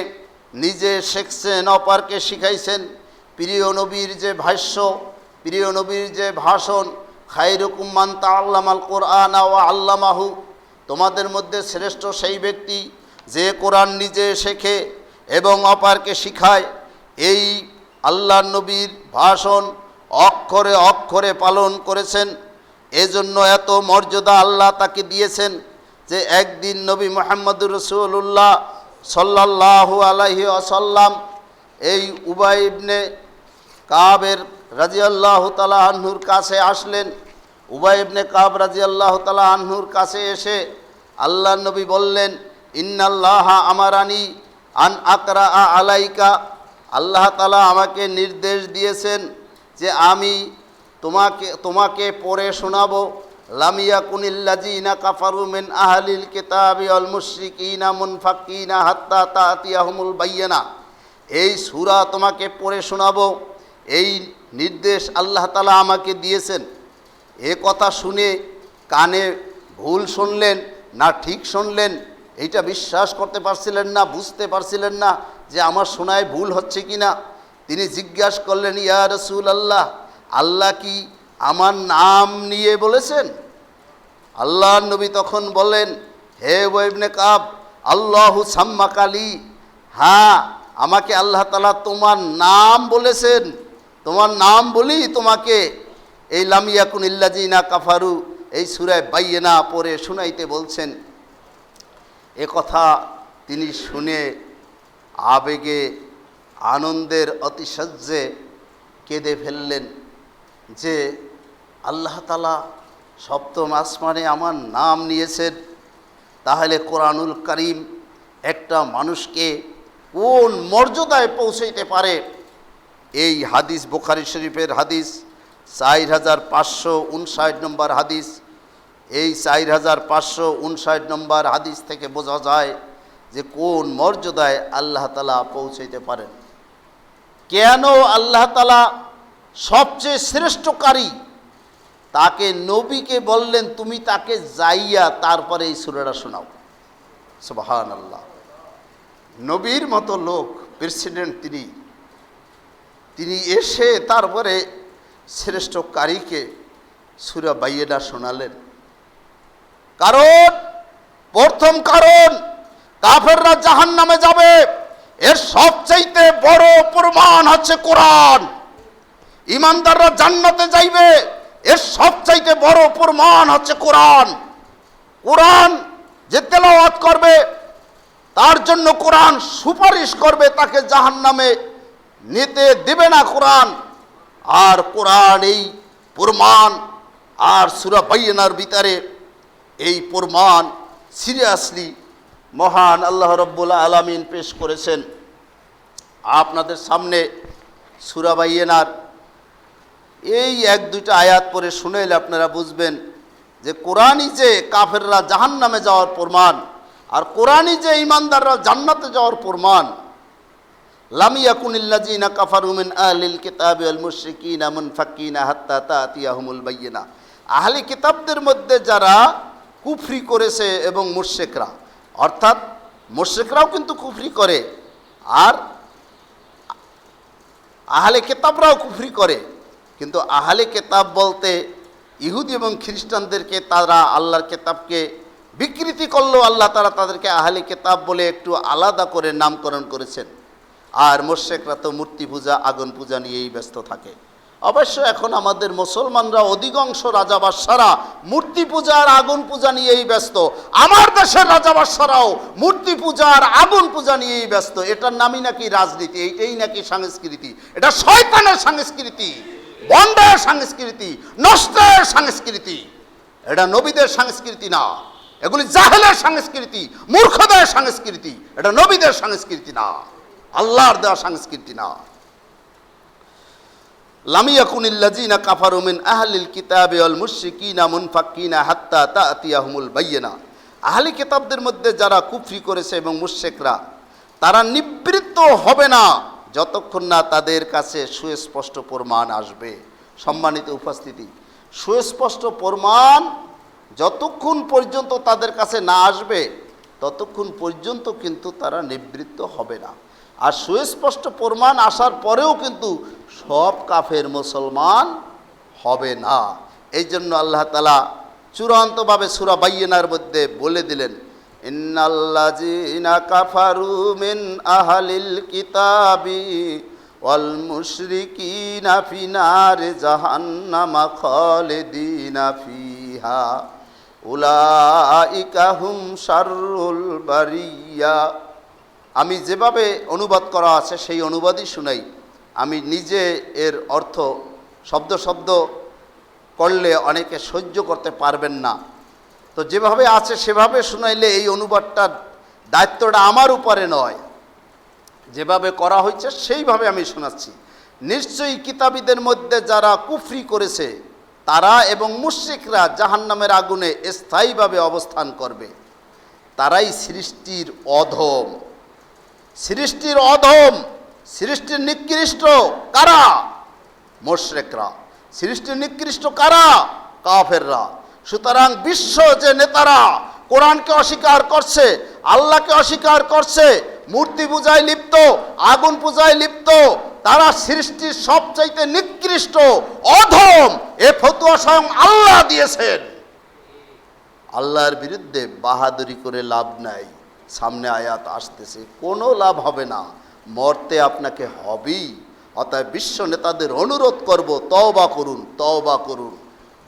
নিজে শিখছেন, অপরকে শিখাইছেন। প্রিয় নবীর যে ভাষ্য, প্রিয় নবীর যে ভাষণ, খায়রুকুম মান তাআল্লামাল কোরআন ওয়া আল্লামাহু, তোমাদের মধ্যে শ্রেষ্ঠ সেই ব্যক্তি যে কোরআন নিজে শেখে এবং অপরকে শিখায়। এই আল্লাহর নবীর ভাষণ অক্ষরে অক্ষরে পালন করেছেন। এজন্য এত মর্যাদা আল্লাহ তাকে দিয়েছেন যে একদিন নবী মুহাম্মদুর রাসূলুল্লাহ সাল্লাল্লাহু আলাইহি ওয়াসাল্লাম এই উবাই ইবনে কাবের রাদিয়াল্লাহু তাআলা আনহুর কাছে আসলেন। উবাই ইবনে কাব রাদিয়াল্লাহু তাআলা আনহুর কাছে এসে আল্লাহর নবী বললেন, ইন্নাল্লাহা আমারানি আন আকরা আলাইকা, আল্লাহ তাআলা আমাকে নির্দেশ দিয়েছেন যে আমি তোমাকে পড়ে শোনাবো। লাম ইয়াকুনিল্লাযিনা কাফারু মিন আহলিল কিতাবি ওয়াল মুশরিকিনা মুনফাকিনা হাত্তা তাতিয়াহুমুল বায়্যিনা, এই সূরা তোমাকে পড়ে শোনাবো, এই নির্দেশ আল্লাহ তাআলা আমাকে দিয়েছেন। এ কথা শুনে কানে ভুল শুনলেন না ঠিক শুনলেন এইটা বিশ্বাস করতে পারছিলেন না, বুঝতে পারছিলেন না যে আমার শোনায় ভুল হচ্ছে কি না। তিনি জিজ্ঞাসা করলেন, ইয়া রাসূলুল্লাহ, আল্লাহ কি আমার নাম নিয়ে বলেছেন? আল্লাহর নবী তখন বলেন, হে উবাই ইবনে কাব, আল্লাহু সাম্মাকালি, হ্যাঁ আমাকে আল্লাহ তাআলা তোমার নাম বলেছেন, তোমার নাম বলি তোমাকে এই লাম ইয়াকুনিল্লাযিনা কাফারু এই সূরা বায়্যিনা পড়ে শোনাইতে বলছেন। এ কথা তিনি শুনে আবেগে আনন্দের অতিশয্যে কেঁদে ফেললেন যে আল্লাহ তাআলা সপ্তম আসমানে আমার নাম নিয়েছেন, তাহলে কোরআনুল কারীম একটা মানুষকে কোন মর্যাদায় পৌঁছাইতে পারে। এই হাদিস বুখারী শরীফের হাদিস 4559 নম্বর হাদিস। এই 4559 নম্বর হাদিস থেকে বোঝা যায় যে কোন মর্যাদায় আল্লাহ তাআলা পৌঁছাইতে পারেন। কেন আল্লাহ তাআলা সবচেয়ে শ্রেষ্ঠকারী তাকে নবীকে বললেন তুমি তাকে যাইয়া তারপরে এই সূরাটা শোনাও। সুবহানাল্লাহ, নবীর মতো লোক, প্রেসিডেন্ট তিনি এসে তারপরে শ্রেষ্ঠকারীকে সূরা বায়্যিনা শোনালেন। কারণ প্রথম কারণ কাফেররা জাহান্নামে যাবে, এর সবচাইতে বড় প্রমাণ হচ্ছে কোরআন। ঈমানদাররা জান্নাতে যাইবে, এর সবচাইতে বড় প্রমাণ হচ্ছে কোরআন। কোরআন যে তেলাওয়াত করবে তার জন্য কোরআন সুপারিশ করবে, তাকে জাহান্নামে নিতে দেবে না কোরআন। আর কোরআন এই প্রমাণ, আর সূরা বায়্যিনার ভিতরে এই প্রমাণ সিরিয়াসলি মহান আল্লাহ রাব্বুল আলামিন পেশ করেছেন আপনাদের সামনে। সূরা বায়্যিনার এই 1-2টা আয়াত পরে শুনেলে আপনারা বুঝবেন যে কোরআনই যে কাফেররা জাহান্নামে যাওয়ার প্রমাণ, আর কোরআনই যে ঈমানদাররা জান্নাতে যাওয়ার প্রমাণ। লাম ইয়াকুনিল্লাযিনা কাফারু মিন আহলিল কিতাবি ওয়াল মুশরিকিনা মুনফাক্কিনা হাত্তা তাতিয়াহুমুল বায়্যিনা। আহলি কিতাবদের মধ্যে যারা কুফরি করেছে এবং মুশরিকরা, অর্থাৎ মুশরিকরাও কিন্তু কুফরি করে আর আহলে কিতাবরাও কুফরি করে, কিন্তু আহলে কিতাব বলতে ইহুদি এবং খ্রিস্টানদেরকে তারা আল্লাহর কিতাবকে বিকৃতি করলেও আল্লাহ তাআলা তাদেরকে আহলে কিতাব বলে একটু আলাদা করে নামকরণ করেছেন। আর মুশরিকরা তো মূর্তি পূজা, আগুন পূজা নিয়েই ব্যস্ত থাকে। অবশ্য এখন আমাদের মুসলমানরা অধিকাংশ রাজা বাদশারা মূর্তি পূজা আর আগুন পূজা নিয়েই ব্যস্ত। আমার দেশের রাজা বাদশারাও মূর্তি পূজা আর আগুন পূজা নিয়েই ব্যস্ত। এটার নামই নাকি রাজনীতি, এইটাই নাকি সংস্কৃতি। এটা শয়তানের সংস্কৃতি, বন্ডের সংস্কৃতি, নষ্টের সংস্কৃতি। এটা নবীদের সংস্কৃতি না, এগুলি জাহেলের সংস্কৃতি, মূর্খদের সংস্কৃতি। এটা নবীদের সংস্কৃতি না, আল্লাহর দেওয়া সংস্কৃতি না। লাম ইয়াকুনিল্লাযিনা কাফারু মিন আহলিল কিতাবি ওয়াল মুশরিকিনা মুনফাক্কিনা হাত্তা তাতিয়াহুমুল বায়্যিনা। আহলি কিতাবদের মধ্যে যারা কুফরি করেছে এবং মুশরিকরা, তারা নিবৃত্ত হবে না যতক্ষণ না তাদের কাছে সুস্পষ্ট প্রমাণ আসবে। সম্মানিত উপস্থিতি, সুস্পষ্ট প্রমাণ যতক্ষণ পর্যন্ত তাদের কাছে না আসবে ততক্ষণ পর্যন্ত কিন্তু তারা নিবৃত্ত হবে না। আর সুস্পষ্ট প্রমাণ আসার পরেও কিন্তু সব কাফের মুসলমান হবে না। এই জন্য আল্লাহ তাআলা চূড়ান্তভাবে সূরা বায়্যিনার মধ্যে বলে দিলেন, ইন্নাল্লাযিনা কাফারু মিন আহলিল কিতাবি ওয়াল মুশরিকিনা ফি নারি জাহান্নামা খালিদিনা ফিহা উলাইকা হুম শাররুল বারিয়া। আমি যেভাবে অনুবাদ করা আছে সেই অনুবাদই শুনাই। আমি নিজে এর অর্থ শব্দ শব্দ করলে অনেকে সহ্য করতে পারবেন না, তো যেভাবে আছে সেভাবে শুনাইলে এই অনুবাদটার দায়িত্বটা আমার উপরে নয়, যেভাবে করা হয়েছে সেইভাবে আমি শোনাচ্ছি। নিশ্চয়ই কিতাবীদের মধ্যে যারা কুফরি করেছে তারা এবং মুশরিকরা জাহান্নামের আগুনে স্থায়ীভাবে অবস্থান করবে। তারাই সৃষ্টির অধম, সৃষ্টির অধম, সৃষ্টির নিকৃষ্ট কারা? মুশরিকরা। সৃষ্টির নিকৃষ্ট কারা? কাফেররা। সুতরাং বিশ্ব যে নেতারা কোরআনকে অস্বীকার করছে, আল্লাহকে অস্বীকার করছে, মূর্তি পূজায় লিপ্ত, আগুন পূজায় লিপ্ত, তারা সৃষ্টির সবচাইতে নিকৃষ্ট অধম, এ ফতোয়া স্বয়ং আল্লাহ দিয়েছেন। আল্লাহর বিরুদ্ধে বাহাদুরি করে লাভ নাই। সামনে আয়াত আসতেছে, কোনো লাভ হবে না, মরতে আপনাকে হবেই। অতএব বিশ্ব নেতাদের অনুরোধ করব, তওবা করুন, তওবা করুন,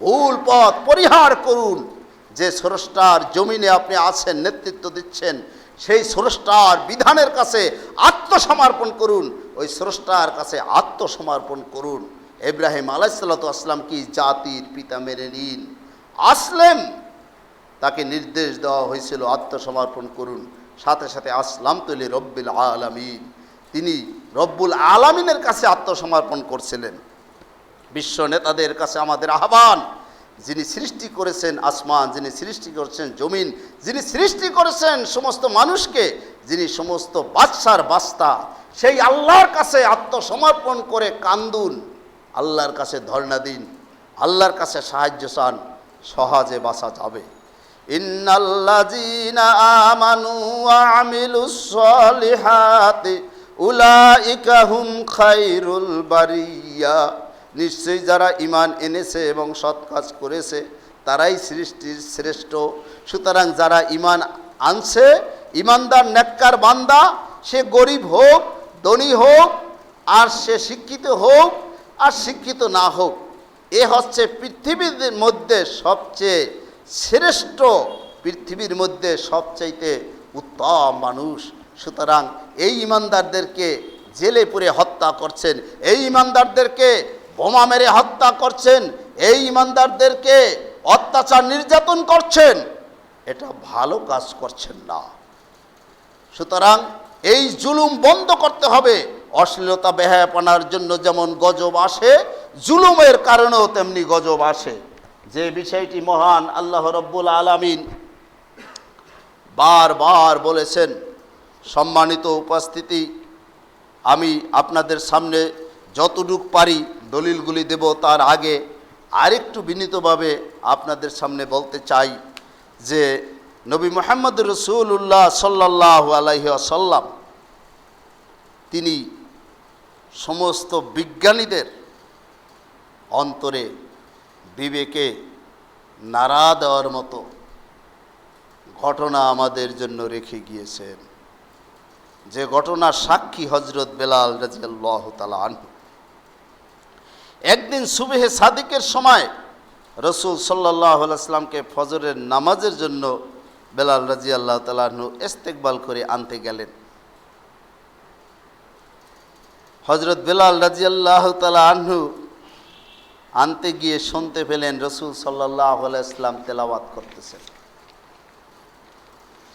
ভুল পথ পরিহার করুন। যে স্রষ্টার জমিনে আপনি আছেন, নেতৃত্ব দিচ্ছেন, সেই স্রষ্টার বিধানের কাছে আত্মসমর্পণ করুন, ওই স্রষ্টার কাছে আত্মসমর্পণ করুন। ইব্রাহিম আলাইহিসসালাতু ওয়াসসালাম কি জাতির পিতা মেনে নিন। আসলেম, তাকে নির্দেশ দেওয়া হয়েছিল আত্মসমর্পণ করুন, সাথে সাথে আসলামতু লিরাব্বিল আলামিন, তিনি রব্বুল আলামিনের কাছে আত্মসমর্পণ করছিলেন। বিশ্ব নেতাদের কাছে আমাদের আহ্বান, যিনি সৃষ্টি করেছেন আসমান, যিনি সৃষ্টি করেছেন জমিন, যিনি সৃষ্টি করেছেন সমস্ত মানুষকে, যিনি সমস্ত বাদশার বাস্তা, সেই আল্লাহর কাছে আত্মসমর্পণ করে কান্দুন, আল্লাহর কাছে ধর্ণা দিন, আল্লাহর কাছে সাহায্য চান, সহজে বাঁচা যাবে। ইন্নাল্লাযীনা আমানু ওয়া আমিলুস সলিহাতি উলাইকা হুম খায়রুল বারিয়া। নিশ্চয়ই যারা ঈমান এনেছে এবং সৎ কাজ করেছে তারাই সৃষ্টির শ্রেষ্ঠ। সুতরাং যারা ঈমান আনছে, ঈমানদার নেককার বান্দা, সে গরিব হোক, ধনী হোক, আর সে শিক্ষিত হোক আর শিক্ষিত না হোক, এ হচ্ছে পৃথিবীর মধ্যে সবচেয়ে শ্রেষ্ঠ, পৃথিবীর মধ্যে সবচাইতে উত্তম মানুষ। সুতরাং এই ঈমানদারদেরকে জেলে পুরে হত্যা করছেন, এই ঈমানদারদেরকে বোমা মেরে হত্যা করছেন, এই ঈমানদারদেরকে অত্যাচার নির্যাতন করছেন, এটা ভালো কাজ করছেন না। সুতরাং এই জুলুম বন্ধ করতে হবে। অশ্লীলতা বেহায়াপনার জন্য যেমন গজব আসে, জুলুমের কারণেও তেমনি গজব আসে। যে বিষয়টি মহান আল্লাহ রব্বুল আলামিন বারবার বলেছেন। সম্মানিত উপস্থিতি, আমি আপনাদের সামনে যতটুকু পারি দলিলগুলি দেব, তার আগে আরেকটু বিনীতভাবে আপনাদের সামনে বলতে চাই যে নবী মুহাম্মদ রাসূলুল্লাহ সাল্লাল্লাহু আলাইহি ওয়াসাল্লাম তিনি সমস্ত বিজ্ঞানীদের অন্তরে বিবেকে নাড়া দেওয়ার মতো ঘটনা আমাদের জন্য রেখে গিয়েছেন, যে ঘটনার সাক্ষী হযরত বেলাল রাদিয়াল্লাহু তাআলা আনহু। একদিন সুবহে সাদিকের সময় রাসূল সাল্লাল্লাহু আলাইহি ওয়াসাল্লামকে ফজরের নামাজের জন্য বেলাল রাদিয়াল্লাহু তাআলা আনহু ইস্তেকবাল করে আনতে গেলেন। হযরত বেলাল রাদিয়াল্লাহু তাআলা আনহু আনতে গিয়ে শুনতে পেলেন রাসূল সাল্লাল্লাহু আলাইহি ওয়াসাল্লাম তেলাওয়াত করতেছেন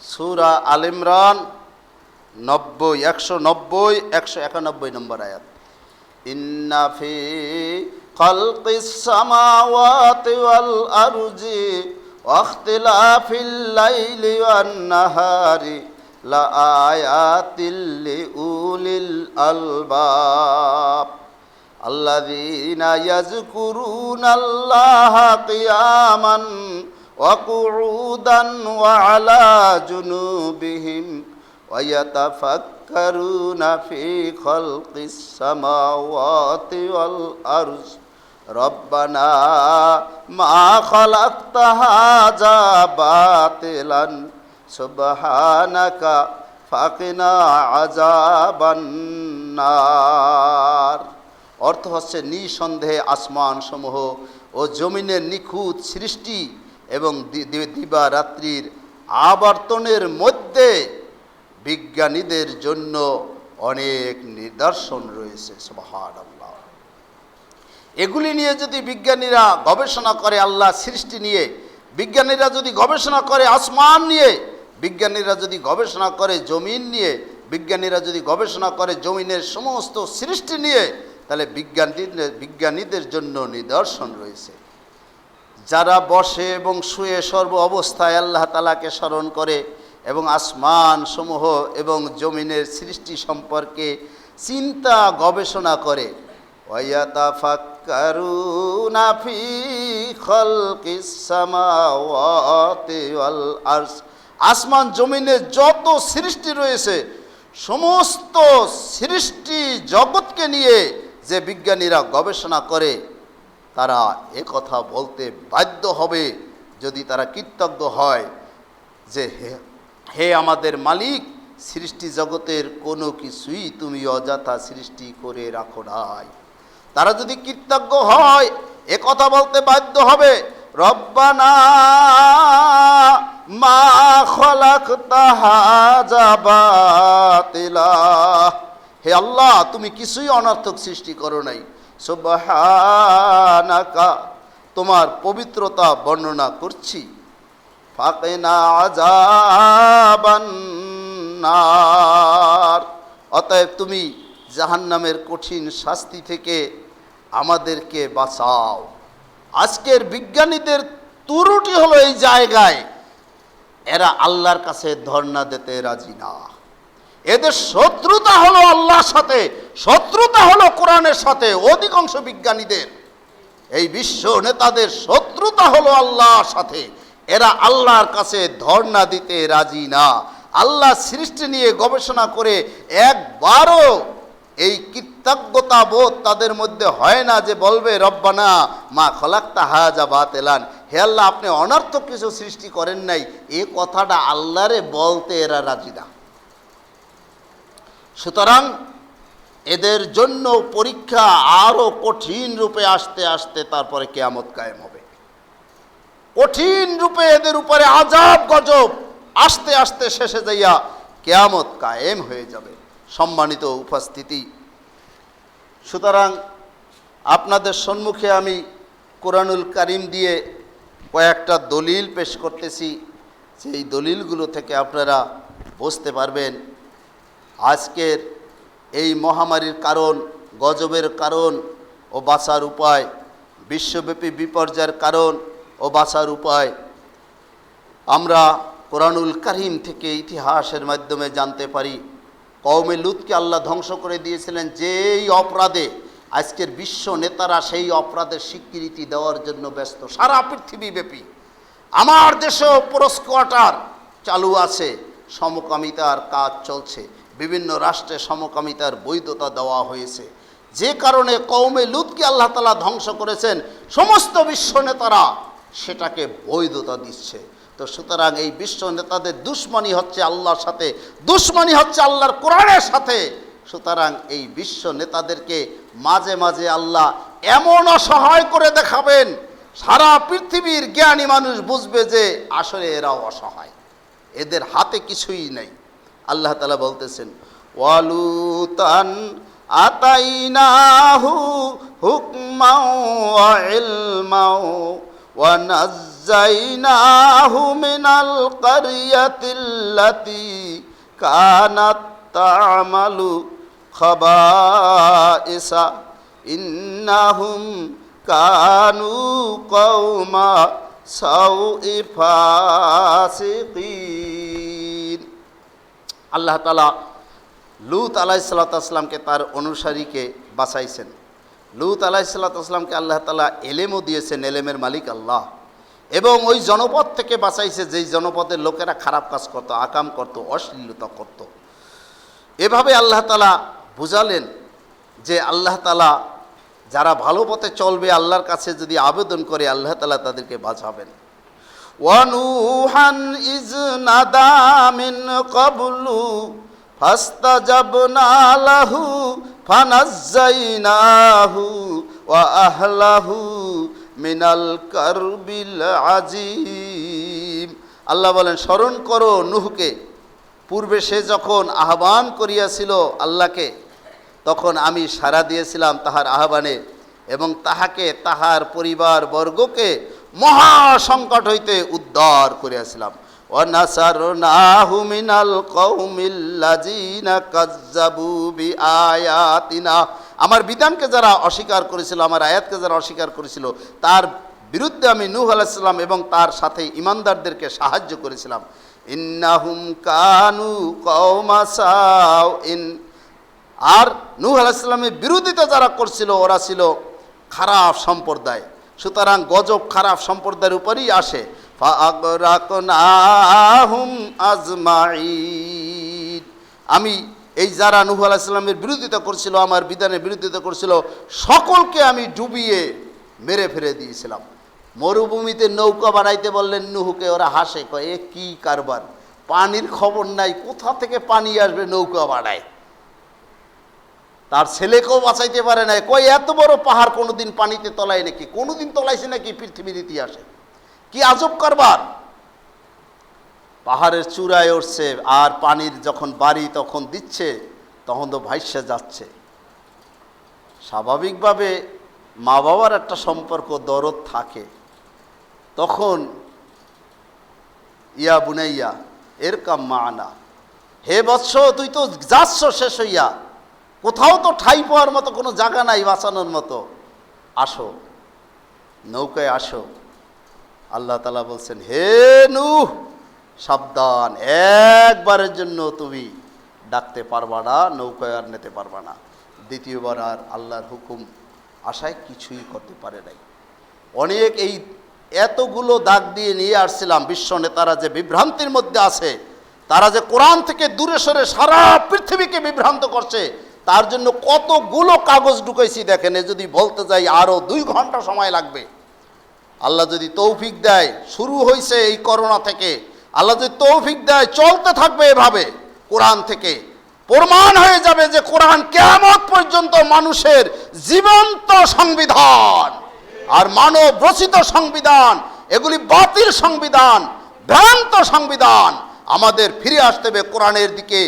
সূরা আল ইমরান 191 নম্বর আয়াত। ইন্না ফি খালকিস সামাওয়াতি ওয়াল আরজি ওয়া ইখতিলাফিল লাইলি ওয়ান নাহারি লাআয়াতিল লিউলিল আলবাব আল্লাযীনা ইয়াযকুরুনাল্লাহা কিয়ামান ওয়া কুউদান ওয়া আলা জুনুবিহিম ওয়া ইয়াতাফাক্কারুনা ফি খালকিস সামাওয়াতি ওয়াল আরজ রব্বানা মা খালাকতা হাযা বাতিলান সুবহানাকা ফাকিনা আযাবান নার। অর্থ হচ্ছে, নিঃসন্দেহে আসমান সমূহ ও জমিনের নিখুঁত সৃষ্টি এবং দিবা রাত্রির আবর্তনের মধ্যে বিজ্ঞানীদের জন্য অনেক নিদর্শন রয়েছে। সুবহানাল্লাহ। এগুলি নিয়ে যদি বিজ্ঞানীরা গবেষণা করে, আল্লাহ সৃষ্টি নিয়ে বিজ্ঞানীরা যদি গবেষণা করে, আসমান নিয়ে বিজ্ঞানীরা যদি গবেষণা করে, জমিন নিয়ে বিজ্ঞানীরা যদি গবেষণা করে, জমিনের সমস্ত সৃষ্টি নিয়ে, তাহলে বিজ্ঞানীদের জন্য নিদর্শন রয়েছে। যারা বসে এবং শুয়ে সর্ব অবস্থায় আল্লাহ তাআলাকে স্মরণ করে এবং আসমান সমূহ এবং জমিনের সৃষ্টি সম্পর্কে চিন্তা গবেষণা করে, ওয়ায়াতাফাক্কারুনা ফি খালকিস সামাওয়াতি ওয়াল আরজ, আসমান জমিনের যত সৃষ্টি রয়েছে সমস্ত সৃষ্টি জগৎকে নিয়ে যে বিজ্ঞানীরা গবেষণা করে, তারা কথা বলতে বাধ্য হবে যদি তারা কৃতজ্ঞ হয় যে হে আমাদের মালিক, সৃষ্টি জগতের কোনো কিছুই তুমি অযথা সৃষ্টি করে রাখো নাই। তারা যদি কৃতজ্ঞ হয় কথা বলতে বাধ্য হবে, রব্বানা মা খালাকতা হাযা বাতিলা, হে আল্লাহ তুমি কিছুই অনর্থক সৃষ্টি করো নাই। সুবহানাকা, তোমার পবিত্রতা বর্ণনা করছি। ফাকিনা আযাবান নার, অতএব তুমি জাহান্নামের কঠিন শাস্তি থেকে আমাদেরকে বাঁচাও। আজকের বিজ্ঞানীদের ত্রুটি হলো এই জায়গায়, এরা আল্লাহর কাছে ধর্ণা দিতে রাজি না। এদের শত্রুতা হলো আল্লাহর সাথে, শত্রুতা হলো কোরআনের সাথে। অধিকাংশ বিজ্ঞানীদের, এই বিশ্ব নেতাদের শত্রুতা হলো আল্লাহর সাথে। এরা আল্লাহর কাছে ধর্ণা দিতে রাজি না। আল্লাহ সৃষ্টি নিয়ে গবেষণা করে একবারও এই কৃতজ্ঞতা বোধ তাদের মধ্যে হয় না যে বলবে রব্বানা মা খালাকতা হাযা বাতিলান, হে আল্লাহ আপনি অনর্থক কিছু সৃষ্টি করেন নাই। এই কথাটা আল্লাহরে বলতে এরা রাজি না। সুতরাং এদের জন্য পরীক্ষা আরো কঠিন রূপে আসতে আসতে তারপরে কিয়ামত কায়েম হবে। কঠিন রূপে এদের উপরে আযাব গজব আস্তে আস্তে শেষে যাইয়া কিয়ামত কায়েম হয়ে যাবে। সম্মানিত উপস্থিতি, সুতরাং আপনাদের সম্মুখে আমি কোরআনুল কারীম দিয়ে কয়েকটা দলিল পেশ করতেছি, সেই দলিলগুলো থেকে আপনারা বুঝতে পারবেন আজকের এই মহামারীর কারণ, গজবের কারণ ও বাঁচার উপায়, বিশ্বব্যাপী বিপর্যয়ের কারণ ও বাঁচার উপায় আমরা কোরআনুল কারীম থেকে ইতিহাসের মাধ্যমে জানতে পারি। কওমে লুতকে আল্লাহ ধ্বংস করে দিয়েছিলেন যেই অপরাধে আজকের বিশ্ব নেতারা সেই অপরাধের স্বীকৃতি দেওয়ার জন্য ব্যস্ত। সারা পৃথিবীব্যাপী আমার দেশেও পোস্টকোয়ার্টার চালু আছে, সমকামিতার কাজ চলছে, বিভিন্ন রাষ্ট্রে সমকামিতার বৈধতা দেওয়া হয়েছে, যে কারণে কওমে লুতকে আল্লাহ তাআলা ধ্বংস করেছেন। সমস্ত বিশ্ব নেতারা সেটাকে বৈধতা দিচ্ছে। তো সুতরাং এই বিশ্ব নেতাদের দুশ্মনী হচ্ছে আল্লাহর সাথে, দুশ্মনী হচ্ছে আল্লাহর কোরআনের সাথে। সুতরাং এই বিশ্ব নেতাদেরকে মাঝে মাঝে আল্লাহ এমন অসহায় করে দেখাবেন, সারা পৃথিবীর জ্ঞানী মানুষ বুঝবে যে আসলে এরাও অসহায়, এদের হাতে কিছুই নেই। আল্লাহ তাআলা বলতেছেন, ওয়ালুতান আতাইনাহু হুকমাও ওয়া ইলমাও ওয়া নাজ্জাইনাহু মিনাল কারিয়াতিল্লাতী কানাত তা'মালু খাবাইসা ইন্নাহুম কানু কওমা সাউই ফাসিকিন। আল্লাহ তাআলা লূত আলাইহিসসালামকে তার অনুসারীকে বাঁচাইছেন। লূত আলাইহিসসালামকে আল্লাহ তাআলা এলেমও দিয়েছেন, এলেমের মালিক আল্লাহ, এবং ওই জনপদ থেকে বাঁচাইছে যেই জনপদের লোকেরা খারাপ কাজ করত, আকাম করত, অশ্লীলতা করত। এভাবে আল্লাহ তাআলা বুঝালেন যে আল্লাহ তাআলা যারা ভালো পথে চলবে, আল্লাহর কাছে যদি আবেদন করে, আল্লাহ তাআলা তাদেরকে বাঁচাবেন। ওয়ানুহান ইজ নাদা মিন ক্বাবলু ফাস্তাজাবনা লাহু ফানাজ্জাইনাহু ওয়া আহলাহু মিনাল কারবিল আজিম। আল্লাহ বলেন, স্মরণ করো নূহকে, পূর্বে সে যখন আহ্বান করিয়াছিল আল্লাহকে, তখন আমি সাড়া দিয়েছিলাম তাহার আহ্বানে, এবং তাহাকে তাহার পরিবার বর্গকে মহা সংকট হইতে উদ্ধার করিয়াছিলাম। ওয়ানাসারনাহু মিনাল কওমিল্লাযিনা কাযযাবু বিআয়াতিনা। আমার বিধানকে যারা অস্বীকার করেছিল, আমার আয়াতকে যারা অস্বীকার করেছিল, তার বিরুদ্ধে আমি নূহ আলাইহিস সালাম এবং তার সাথে ঈমানদারদেরকে সাহায্য করেছিলাম। ইন্নাহুম কানু কওমা সাউইন। আর নূহ আলাইহিস সালামের বিরোধিতা যারা করছিল, ওরা ছিল খারাপ সম্প্রদায়। সুতরাং গজব খারাপ সম্প্রদায়ের উপরই আসে। ফাআগরাকনাহুম আজমাইন। আমি এই যারা নূহ আলাইহিস সালামের বিরোধিতা করছিল, আমার বিধানের বিরোধিতা করছিল, সকলকে আমি ডুবিয়ে মেরে ফেলে দিয়েছিলাম। মরুভূমিতে নৌকা বানাইতে বললেন নূহকে, ওরা হাসে, কয় এ কি কারবার, পানির খবর নাই, কোথা থেকে পানি আসবে, নৌকা বানায়। তার ছেলেকেও বাঁচাইতে পারে না, কয় এত বড় পাহাড় কোনোদিন পানিতে তলায় নাকি, কোনোদিন তলাইছে নাকি পৃথিবীর ইতিহাসে, কি আজব কারবার। পাহাড়ের চূড়ায় উঠছে, আর পানির যখন বাড়ি তখন দিচ্ছে, তখন তো ভাইসে যাচ্ছে। স্বাভাবিকভাবে মা বাবার একটা সম্পর্ক, দরদ থাকে। তখন ইয়া বুনাইয়া এরকাম মানা, হে বৎস তুই তো যাচ্ছ শেষ হইয়া, কোথাও তো ঠাই পাওয়ার মতো কোনো জায়গা নাই বাঁচানোর মতো, আসো নৌকায় আসো। আল্লাহ তাআলা বলছেন, হে নূহ সাবধান, একবারের জন্য তুমি ডাকতে পারবা না, নৌকায় আর নিতে পারবা না। দ্বিতীয়বার আর আল্লাহর হুকুম আশায় কিছুই করতে পারে নাই। অনেক এই এতগুলো দাগ দিয়ে নিয়ে আসছিলাম, বিশ্ব নেতারা যে বিভ্রান্তির মধ্যে আছে, তারা যে কোরআন থেকে দূরে সরে সারা পৃথিবীকে বিভ্রান্ত করছে, তার জন্য কতগুলো কাগজ ঢুকাইছি দেখেন। এ যদি বলতে যাই আরও 2 ঘন্টা সময় লাগবে। আল্লাহ যদি তৌফিক দেয়, শুরু হয়েছে এই করোনা থেকে, আল্লাহ যদি তৌফিক দেয় চলতে থাকবে এভাবে, কোরআন থেকে প্রমাণ হয়ে যাবে যে কোরআন কিয়ামত পর্যন্ত মানুষের জীবন্ত সংবিধান। আর মানব রচিত সংবিধান এগুলি বাতিল সংবিধান, ভ্রান্ত সংবিধান। আমাদের ফিরে আসতে হবে কোরআনের দিকে,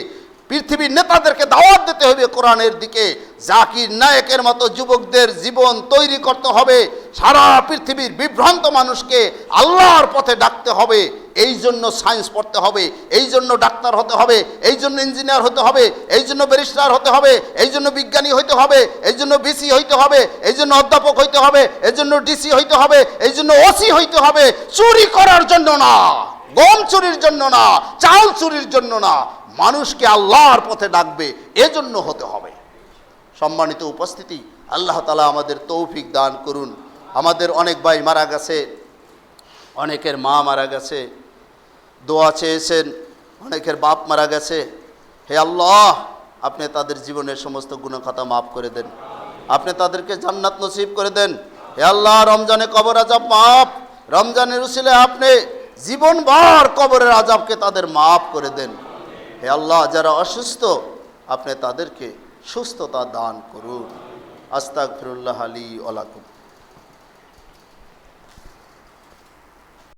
পৃথিবীর নেতাদেরকে দাওয়াত দিতে হবে কোরআনের দিকে, জাকির নায়েকের মতো যুবকদের জীবন তৈরি করতে হবে, সারা পৃথিবীর বিভ্রান্ত মানুষকে আল্লাহর পথে ডাকতে হবে। এই জন্য সায়েন্স পড়তে হবে, এই জন্য ডাক্তার হতে হবে, এই জন্য ইঞ্জিনিয়ার হতে হবে, এই জন্য ব্যারিস্টার হতে হবে, এই জন্য বিজ্ঞানী হইতে হবে, এই জন্য বিসি হইতে হবে, এই জন্য অধ্যাপক হইতে হবে, এই জন্য ডিসি হইতে হবে, এই জন্য ওসি হইতে হবে। চুরি করার জন্য না, গম চুরির জন্য না, চাল চুরির জন্য না, মানুষকে আল্লাহর পথে ডাকবে, এজন্য হতে হবে। সম্মানিত উপস্থিতি, আল্লাহ তাআলা আমাদের তৌফিক দান করুন। আমাদের অনেক ভাই মারা গেছে, অনেকের মা মারা গেছে, দোয়া চেয়েছেন, অনেকের বাপ মারা গেছে। হে আল্লাহ, আপনি তাদের জীবনের সমস্ত গুনাহ খাতা মাফ করে দেন, আপনি তাদেরকে জান্নাত নসিব করে দেন। হে আল্লাহ, রমজানে কবর আযাব মাফ, রমজানের উসিলায় আপনি জীবনভর কবরের আযাবকে তাদের মাফ করে দেন। হে আল্লাহ, যারা অসুস্থ আপনি তাদেরকে সুস্থতা দান করুন। আস্তাগফিরুল্লাহ লি ওয়া লাকুম।